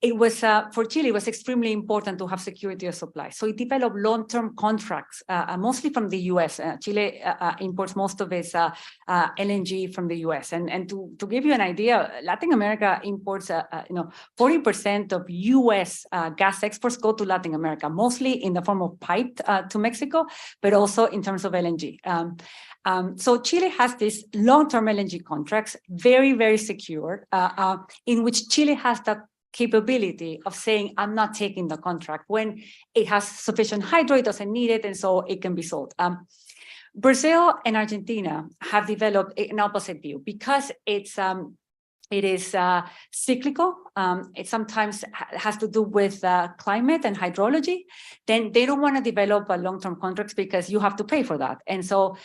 it was for Chile, it was extremely important to have security of supply. So it developed long-term contracts, mostly from the US. Chile imports most of its LNG from the US. And to give you an idea, Latin America imports 40% of US gas exports go to Latin America, mostly in the form of pipe to Mexico, but also in terms of LNG. So Chile has these long-term LNG contracts, very, very secure, in which Chile has that capability of saying, I'm not taking the contract when it has sufficient hydro, it doesn't need it, and so it can be sold. Brazil and Argentina have developed an opposite view because it is cyclical. It sometimes has to do with climate and hydrology. Then they don't want to develop long-term contracts because you have to pay for that. And so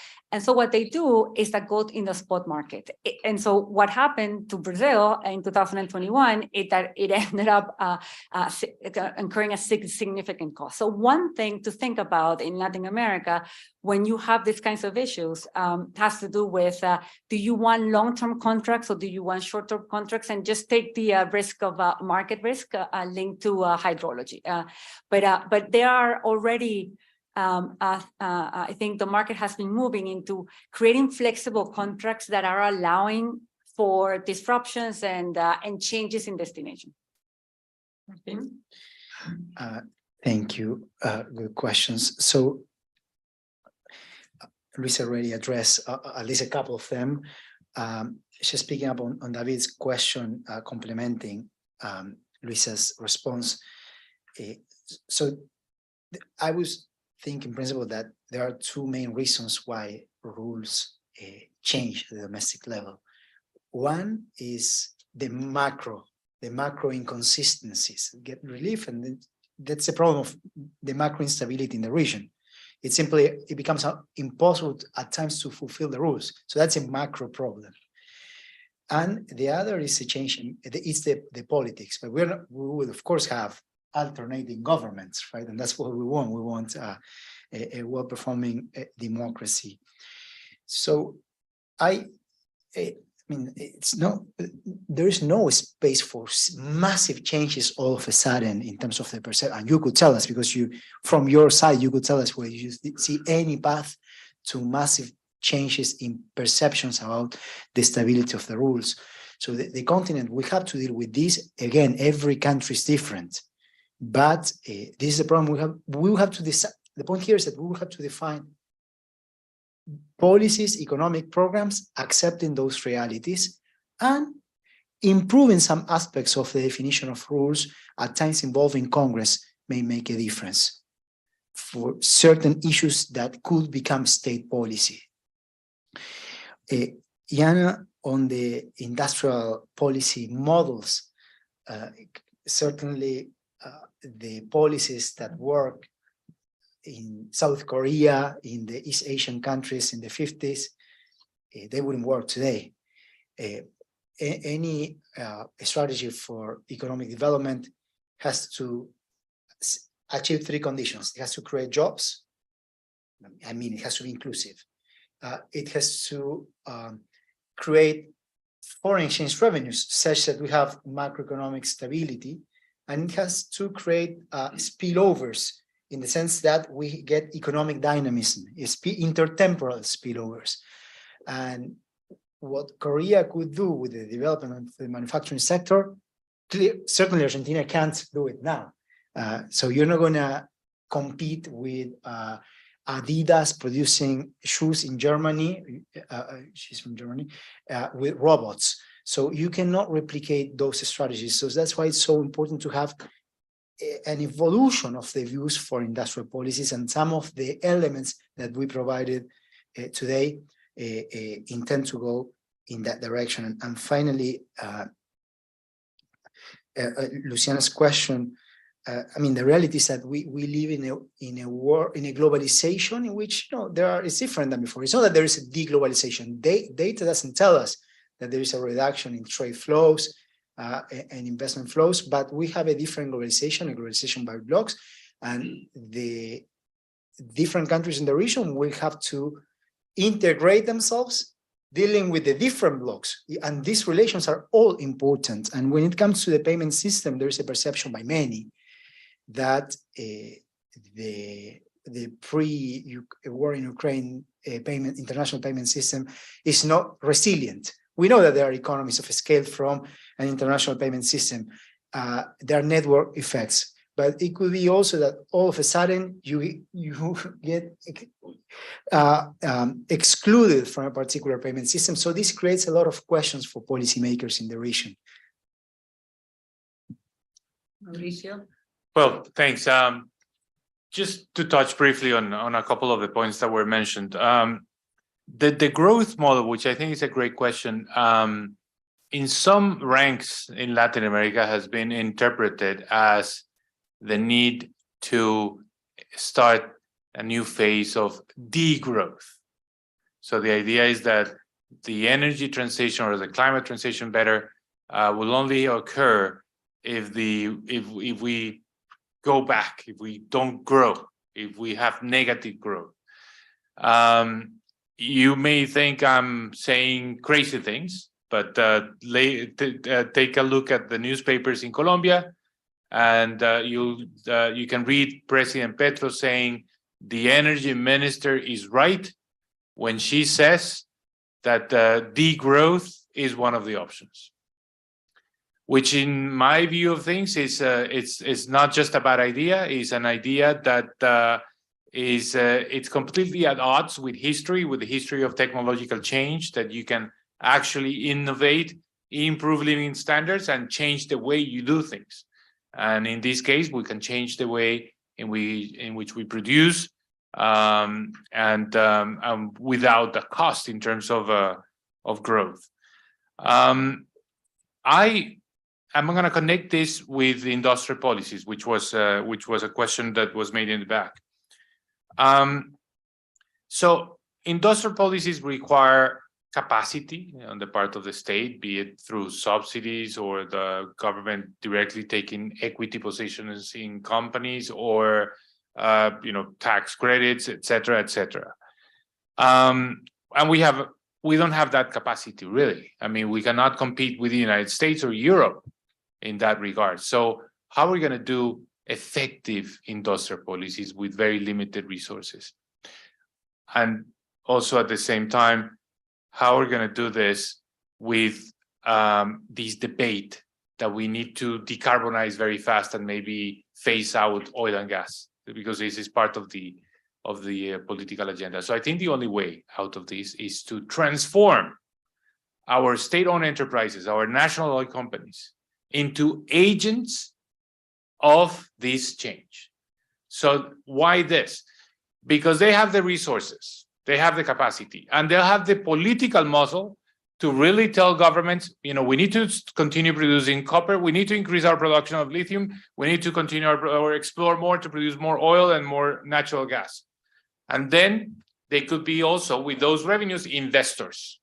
what they do is that go in the spot market. And so what happened to Brazil in 2021 is that it ended up incurring a significant cost. So one thing to think about in Latin America when you have these kinds of issues has to do with, do you want long-term contracts or do you want short-term contracts, and just take the risk of market risk linked to hydrology. But there are already, I think the market has been moving into creating flexible contracts that are allowing for disruptions and changes in destination. Thank you. Good questions. So Luisa already addressed at least a couple of them. Just picking up on David's question, complementing Luisa's response. So I was thinking in principle that there are two main reasons why rules change at the domestic level. One is the macro inconsistencies get relief, and that's the problem of the macro instability in the region. It becomes impossible at times to fulfill the rules. So that's a macro problem. And the other is a change it's the politics, but we will of course have alternating governments, right? And that's what we want. We want a well-performing democracy. So I mean, there is no space for massive changes all of a sudden in terms of the perception. And you could tell us, because from your side, you could tell us whether you see any path to massive changes in perceptions about the stability of the rules. So the continent will have to deal with this. Again, every country is different, but this is a problem we will have to decide. The point here is that we will have to define policies, economic programs, accepting those realities, and improving some aspects of the definition of rules, at times involving Congress, may make a difference for certain issues that could become state policy. Jana, on the industrial policy models, certainly the policies that work in South Korea, in the East Asian countries in the 50s, they wouldn't work today. Any strategy for economic development has to achieve three conditions. It has to create jobs. I mean, it has to be inclusive. It has to create foreign exchange revenues such that we have macroeconomic stability, and it has to create spillovers in the sense that we get economic dynamism, intertemporal spillovers. And what Korea could do with the development of the manufacturing sector, certainly Argentina can't do it now. So you're not going to compete with Adidas producing shoes in Germany, she's from Germany, with robots. So you cannot replicate those strategies. So that's why it's so important to have an evolution of the views for industrial policies, and some of the elements that we provided today intend to go in that direction. And finally, Luciana's question, I mean, the reality is that we live in a globalization in which, you know, it's different than before. It's not that there is a deglobalization. Data doesn't tell us that there is a reduction in trade flows and investment flows, but we have a different globalization, a globalization by blocks, and the different countries in the region will have to integrate themselves, dealing with the different blocks. And these relations are all important. And when it comes to the payment system, there is a perception by many that the pre-war in Ukraine international payment system is not resilient. We know that there are economies of scale from an international payment system. There are network effects, but it could be also that all of a sudden you get excluded from a particular payment system. So this creates a lot of questions for policymakers in the region. Mauricio? Well, thanks. Just to touch briefly on a couple of the points that were mentioned. The growth model, which I think is a great question, in some ranks in Latin America has been interpreted as the need to start a new phase of degrowth. So the idea is that the energy transition, or the climate transition better, will only occur if we go back, if we don't grow, if we have negative growth. You may think I'm saying crazy things, but take a look at the newspapers in Colombia, and you can read President Petro saying the energy minister is right when she says that degrowth is one of the options. Which, in my view of things, is it's not just a bad idea. It's an idea that it's completely at odds with history, with the history of technological change, that you can actually innovate, improve living standards, and change the way you do things. And in this case, we can change the way in which we produce, and without the cost in terms of growth. I'm going to connect this with industrial policies, which was a question that was made in the back. So industrial policies require capacity on the part of the state, be it through subsidies or the government directly taking equity positions in companies, or tax credits, et cetera, et cetera. And we don't have that capacity, really. I mean, we cannot compete with the United States or Europe in that regard. So how are we going to do effective industrial policies with very limited resources? And also at the same time, how are we going to do this with this debate that we need to decarbonize very fast and maybe phase out oil and gas, because this is part of the political agenda. So I think the only way out of this is to transform our state-owned enterprises, our national oil companies, into agents of this change. So why this? Because they have the resources, they have the capacity, and they'll have the political muscle to really tell governments, we need to continue producing copper, we need to increase our production of lithium, we need to continue or explore more to produce more oil and more natural gas. And then they could be also, with those revenues, investors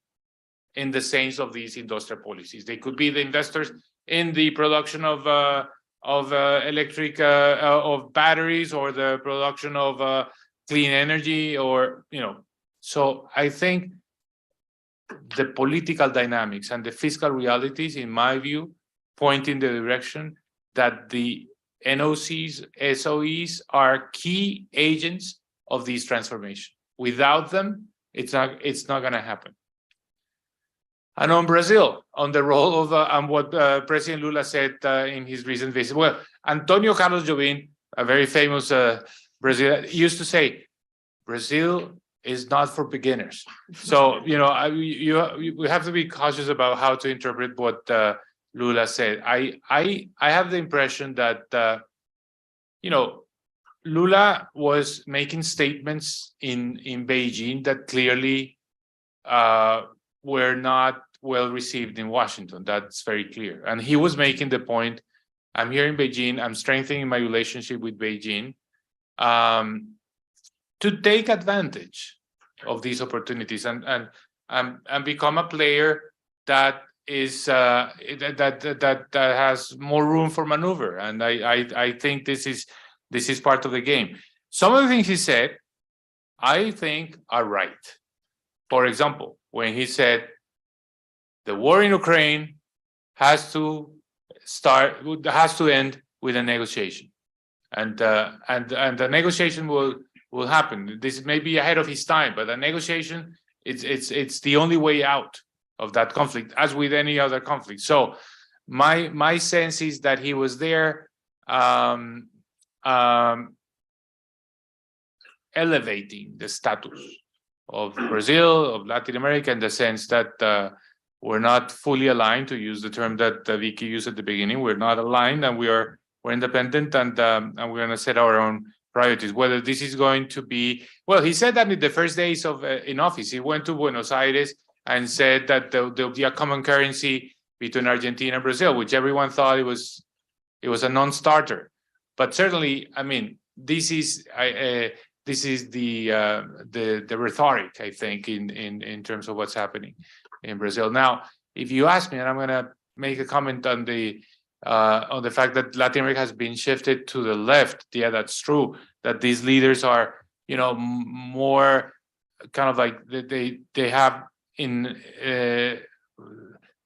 in the sense of these industrial policies. They could be the investors in the production of electric, of batteries, or the production of clean energy, or, So I think the political dynamics and the fiscal realities, in my view, point in the direction that the NOCs, SOEs are key agents of this transformation. Without them, it's not going to happen. And on Brazil, on the role of and what President Lula said in his recent visit. Well, Antonio Carlos Jobim, a very famous Brazilian, used to say, Brazil is not for beginners. So, we have to be cautious about how to interpret what Lula said. I have the impression that, Lula was making statements in Beijing that clearly were not well received in Washington. That's very clear. And he was making the point, I'm here in Beijing, I'm strengthening my relationship with Beijing to take advantage of these opportunities and become a player that is that has more room for maneuver. And I think this is part of the game. Some of the things he said, I think, are right. For example, when he said the war in Ukraine has to end with a negotiation, and the negotiation will happen. This may be ahead of his time, but the negotiation it's the only way out of that conflict, as with any other conflict. So my sense is that he was there elevating the status of Brazil, of Latin America, in the sense that we're not fully aligned, to use the term that Vicky used at the beginning. We're not aligned, and we're independent, and we're going to set our own priorities. Whether this is going to be, well, he said that in the first days of in office. He went to Buenos Aires and said that there'll be a common currency between Argentina and Brazil, which everyone thought it was a non-starter. But certainly, I mean, this is the rhetoric, I think, in terms of what's happening in Brazil. Now, if you ask me, and I'm going to make a comment on the fact that Latin America has been shifted to the left. Yeah, that's true. That these leaders are, more kind of like they have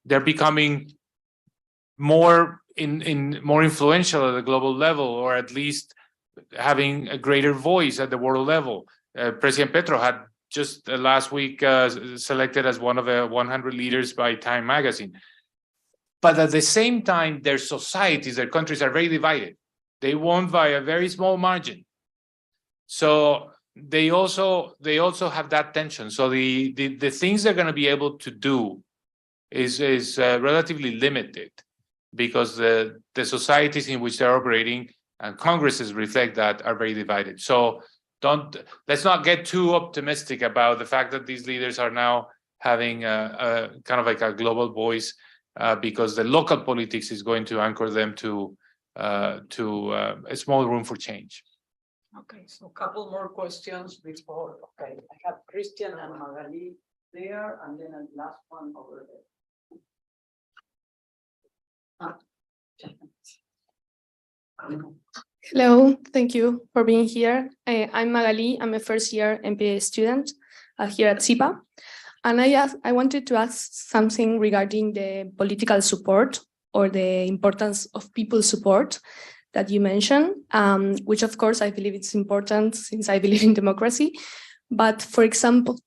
they're becoming more more influential at the global level, or at least having a greater voice at the world level. President Petro had just last week selected as one of the 100 leaders by Time magazine. But at the same time, their societies, their countries are very divided. They won by a very small margin. So they also have that tension. So the things they're going to be able to do is relatively limited, because the societies in which they're operating and Congresses reflect that are very divided. So let's not get too optimistic about the fact that these leaders are now having a kind of like a global voice, because the local politics is going to anchor them to a small room for change. Okay, so a couple more questions before. Okay, I have Christian and Magali there, and then a last one over there. Hello, thank you for being here. I'm Magali. I'm a first-year MBA student here at SIPA. And I wanted to ask something regarding the political support, or the importance of people support that you mentioned, which of course I believe it's important since I believe in democracy. But for example,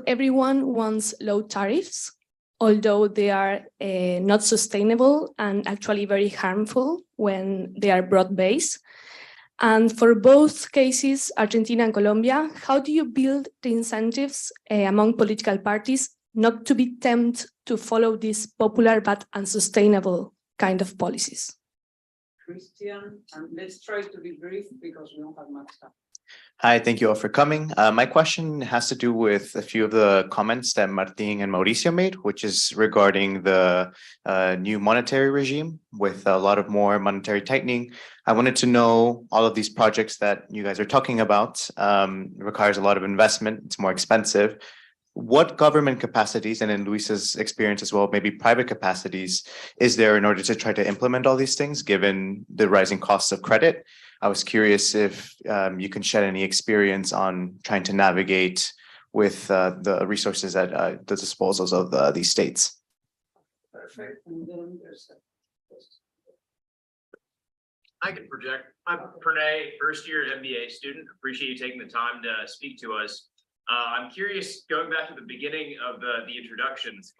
everyone wants low tariffs, although they are not sustainable and actually very harmful when they are broad-based. And for both cases, Argentina and Colombia, how do you build the incentives among political parties not to be tempted to follow these popular but unsustainable kind of policies? Christian, and let's try to be brief because we don't have much time. Hi, thank you all for coming. My question has to do with a few of the comments that Martin and Mauricio made, which is regarding the new monetary regime with a lot of more monetary tightening. I wanted to know, all of these projects that you guys are talking about requires a lot of investment. It's more expensive. What government capacities, and in Luisa's experience as well, maybe private capacities, is there in order to try to implement all these things, given the rising costs of credit? I was curious if you can shed any experience on trying to navigate with the resources at the disposals of these states. Perfect. And then there's I can project. I'm Pranay, first year MBA student. Appreciate you taking the time to speak to us. I'm curious, going back to the beginning of the introductions,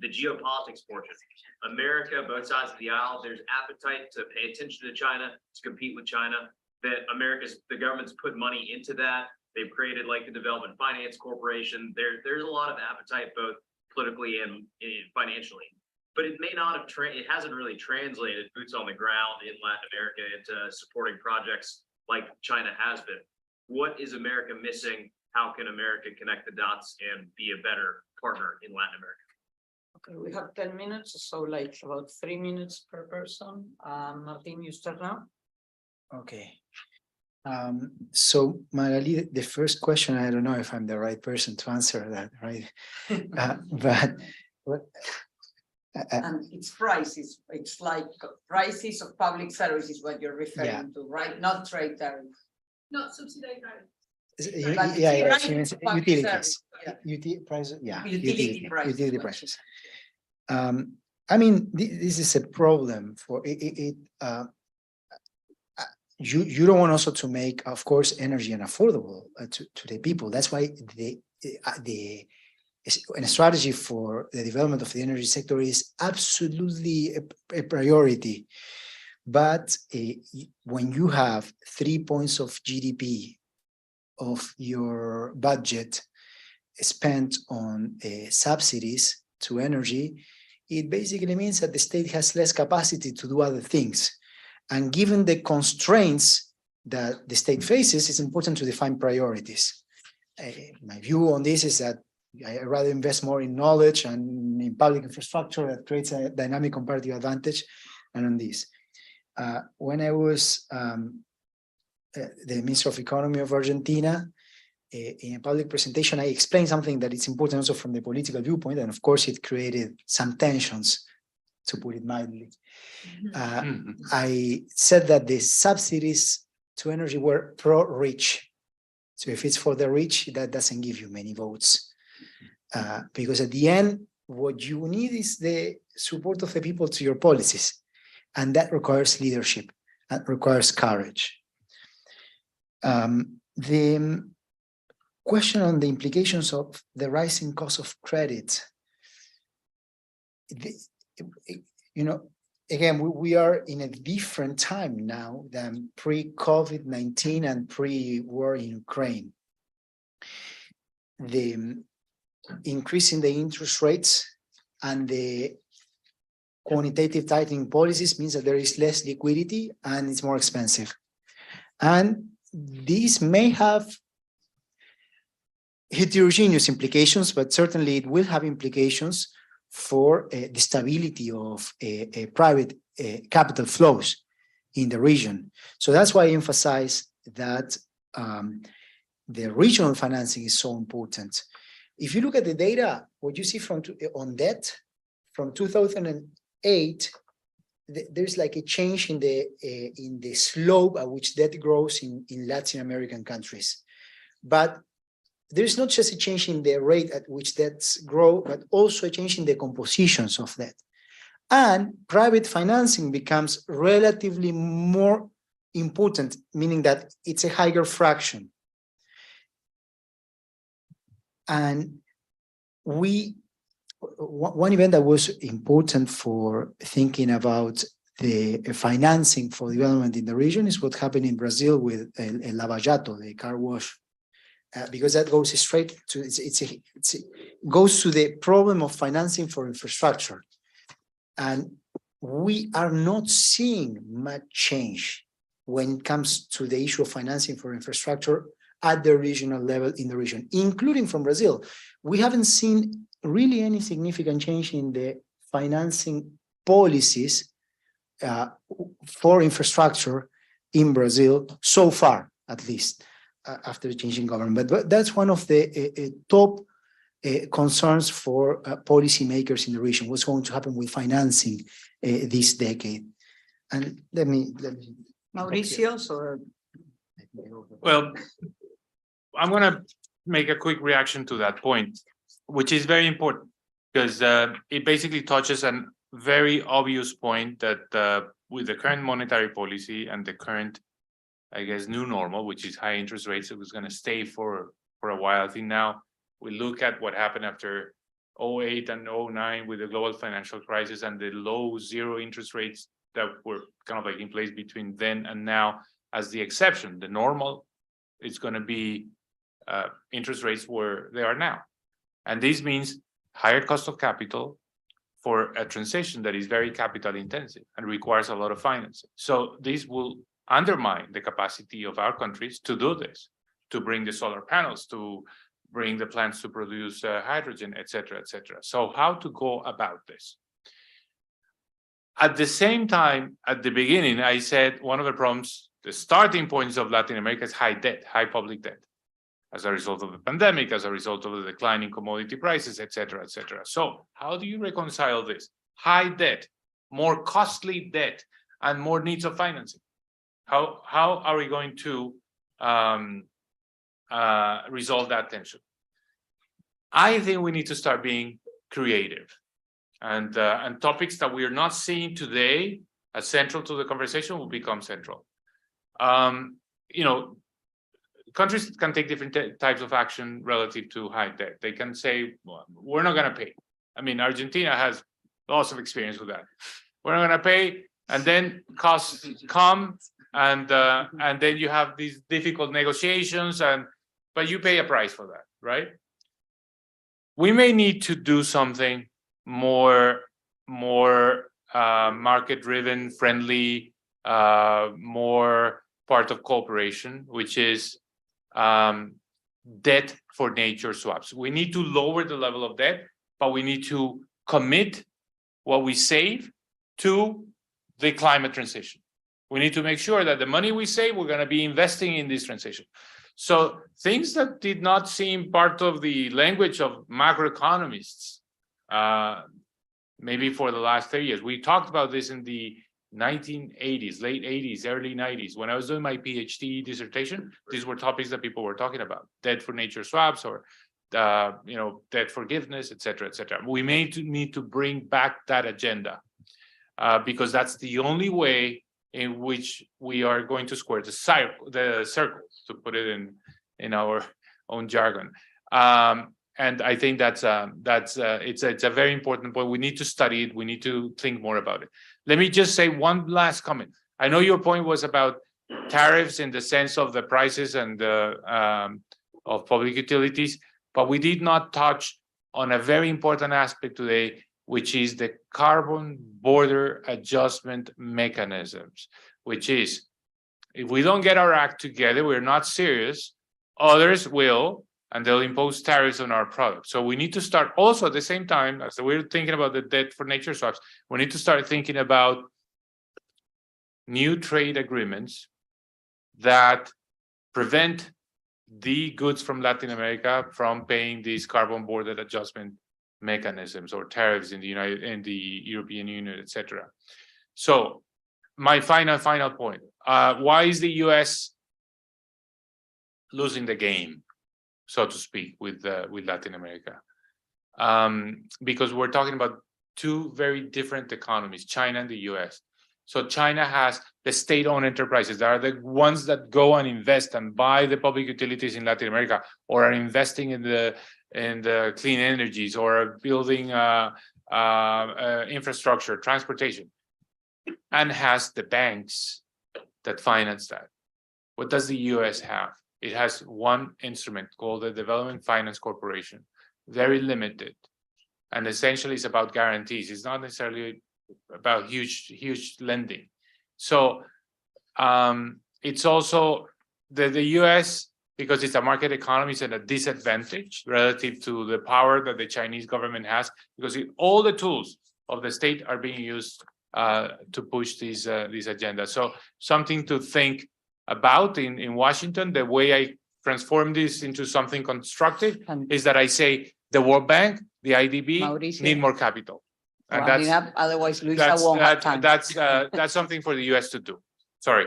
the geopolitics portion. America, both sides of the aisle, there's appetite to pay attention to China, to compete with China. that the government's put money into that. They've created like the Development Finance Corporation. There's a lot of appetite, both politically and financially. But it may not have it hasn't really translated boots on the ground in Latin America into supporting projects like China has been. What is America missing? How can America connect the dots and be a better partner in Latin America? Okay, we have 10 minutes, so like about 3 minutes per person. Martin, you start now. Okay. So Magali, the first question, I don't know if I'm the right person to answer that, right? But And it's prices, it's like prices of public services, what you're referring to, right? Not trade tariff. Not subsidized. She means utilities. Utility prices. I mean, this is a problem for it. You don't want also to make, of course, energy unaffordable to the people. That's why a strategy for the development of the energy sector is absolutely a priority. But when you have 3 points of GDP of your budget spent on subsidies to energy, it basically means that the state has less capacity to do other things. And given the constraints that the state faces, it's important to define priorities. My view on this is that I rather invest more in knowledge and in public infrastructure that creates a dynamic comparative advantage, and on this. When I was the Minister of Economy of Argentina, in a public presentation, I explained something that is important also from the political viewpoint, and of course it created some tensions, to put it mildly. I said that the subsidies to energy were pro-rich. So if it's for the rich, that doesn't give you many votes. Because at the end, what you need is the support of the people to your policies. And that requires leadership, that requires courage. The question on the implications of the rising cost of credit. You know, again, we are in a different time now than pre-COVID-19 and pre-war in Ukraine. The increase in the interest rates and the quantitative tightening policies means that there is less liquidity and it's more expensive. And these may have heterogeneous implications, but certainly it will have implications for the stability of private capital flows in the region. So that's why I emphasize that the regional financing is so important. If you look at the data, what you see on debt from 2008, there's like a change in the slope at which debt grows in Latin American countries. But there's not just a change in the rate at which debts grow, but also a change in the compositions of debt. And private financing becomes relatively more important, meaning that it's a higher fraction. And one event that was important for thinking about the financing for development in the region is what happened in Brazil with El Lava Jato, the car wash. Because that goes straight to goes to the problem of financing for infrastructure, and we are not seeing much change when it comes to the issue of financing for infrastructure at the regional level in the region, including from Brazil. We haven't seen really any significant change in the financing policies for infrastructure in Brazil so far, at least. After changing government, but that's one of the top concerns for policymakers in the region. What's going to happen with financing this decade? And let me Mauricio, or well, I'm going to make a quick reaction to that point, which is very important because it basically touches a very obvious point that with the current monetary policy and the current, I guess, new normal, which is high interest rates, it was going to stay for a while. I think now we look at what happened after 2008 and 2009 with the global financial crisis and the low zero interest rates that were kind of like in place between then and now. as the exception. The normal is going to be interest rates where they are now. And this means higher cost of capital for a transition that is very capital intensive and requires a lot of financing. So this will undermine the capacity of our countries to do this, to bring the solar panels, to bring the plants to produce hydrogen, et cetera, et cetera. So how to go about this? At the same time, at the beginning, I said one of the problems, the starting points of Latin America is high debt, high public debt, as a result of the pandemic, as a result of the declining commodity prices, et cetera, et cetera. So how do you reconcile this? High debt, more costly debt, and more needs of financing. How are we going to resolve that tension? I think we need to start being creative, and topics that we are not seeing today as central to the conversation will become central. You know, countries can take different types of action relative to high debt. They can say, well, we're not going to pay. I mean, Argentina has lots of experience with that. We're not going to pay, and then costs come, and then you have these difficult negotiations, but you pay a price for that, right? We may need to do something more market-driven, friendly, more part of cooperation, which is debt for nature swaps. We need to lower the level of debt, but we need to commit what we save to the climate transition. We need to make sure that the money we save, we're going to be investing in this transition. So things that did not seem part of the language of macroeconomists, maybe for the last 30 years. We talked about this in the 1980s, late 80s, early 90s. When I was doing my PhD dissertation, these were topics that people were talking about: debt for nature swaps, or debt forgiveness, et cetera, et cetera. We may need to bring back that agenda because that's the only way in which we are going to square the circle, to put it in our own jargon. And I think it's a very important point. We need to study it. We need to think more about it. Let me just say one last comment. I know your point was about tariffs in the sense of the prices and of public utilities, but we did not touch on a very important aspect today, which is the carbon border adjustment mechanisms, which is, if we don't get our act together, we're not serious, others will, and they'll impose tariffs on our products. So we need to start also at the same time, as we're thinking about the debt for nature swaps, we need to start thinking about new trade agreements that prevent the goods from Latin America from paying these carbon border adjustment mechanisms or tariffs in the European Union, etc. So my final point: why is the U.S. losing the game, so to speak, with Latin America? Because we're talking about two very different economies, China and the U.S. So China has the state-owned enterprises that are the ones that go and invest and buy the public utilities in Latin America, or are investing in the clean energies, or are building infrastructure, transportation, and has the banks that finance that. What does the U.S. have? It has one instrument called the Development Finance Corporation, very limited, and essentially it's about guarantees. It's not necessarily about huge lending. So it's also the U.S., because it's a market economy, is at a disadvantage relative to the power that the Chinese government has, because all the tools of the state are being used to push this agenda. So something to think about in Washington. The way I transform this into something constructive is that I say the World Bank, the IDB Mauricio, need more capital. And otherwise Luisa won't have time. That's something for the US to do. Sorry.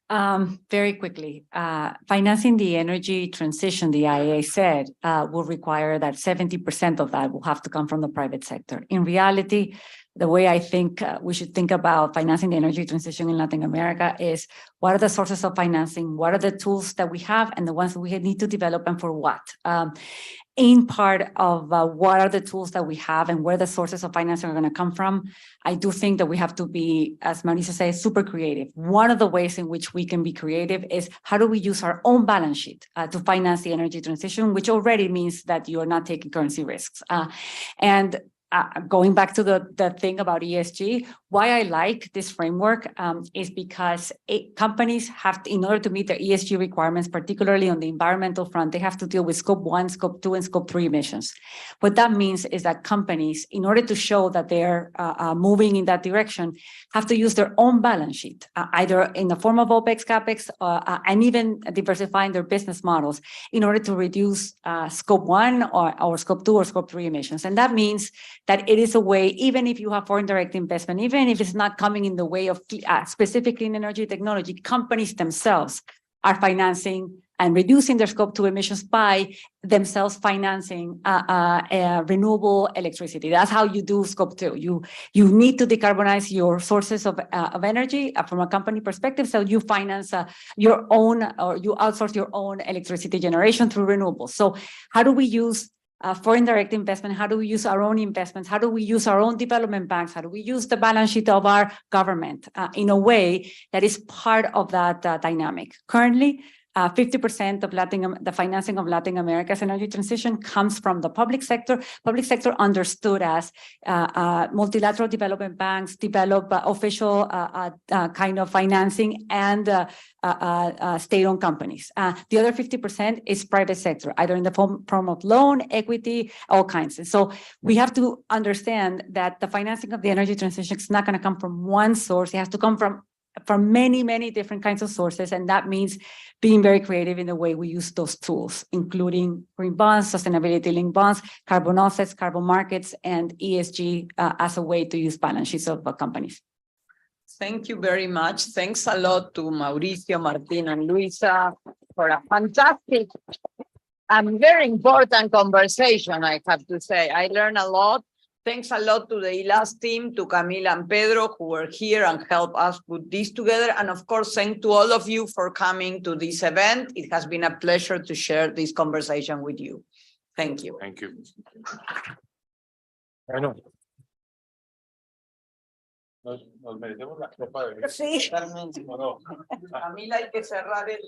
Very quickly, financing the energy transition, the IEA said, will require that 70% of that will have to come from the private sector. In reality, the way I think we should think about financing the energy transition in Latin America is, what are the sources of financing? What are the tools that we have and the ones that we need to develop, and for what? in part of what are the tools that we have and where the sources of financing are going to come from, I do think that we have to be, as Marisa says, super creative. One of the ways in which we can be creative is how do we use our own balance sheet to finance the energy transition, which already means that you're not taking currency risks. And going back to the thing about ESG, why I like this framework is because companies have to, in order to meet their ESG requirements, particularly on the environmental front, they have to deal with scope 1, scope 2, and scope 3 emissions. What that means is that companies, in order to show that they're moving in that direction, have to use their own balance sheet, either in the form of OPEX, CAPEX, and even diversifying their business models in order to reduce scope 1 or scope 2 or scope 3 emissions. And that means that it is a way, even if you have foreign direct investment, even if it's not coming in the way of specific clean energy technology, companies themselves are financing and reducing their scope 2 emissions by themselves financing renewable electricity. That's how you do scope 2. You need to decarbonize your sources of energy from a company perspective. So you finance your own, or you outsource your own electricity generation through renewables. So how do we use foreign direct investment? How do we use our own investments? How do we use our own development banks? How do we use the balance sheet of our government in a way that is part of that dynamic? Currently, 50% of the financing of Latin America's energy transition comes from the public sector. Public sector understood as multilateral development banks develop official kind of financing and state-owned companies. The other 50% is private sector, either in the form of loan, equity, all kinds. And so we have to understand that the financing of the energy transition is not going to come from one source. It has to come from many, many different kinds of sources. And that means being very creative in the way we use those tools, including green bonds, sustainability-linked bonds, carbon offsets, carbon markets, and ESG as a way to use balance sheets of companies. Thank you very much. Thanks a lot to Mauricio, Martin, and Luisa for a fantastic and very important conversation, I have to say. I learned a lot. Thanks a lot to the ILAS team, to Camila and Pedro, who were here and helped us put this together. And of course, thank to all of you for coming to this event. It has been a pleasure to share this conversation with you. Thank you. Thank you. Nos merecemos la copa de Sí. Camila, hay que cerrar el...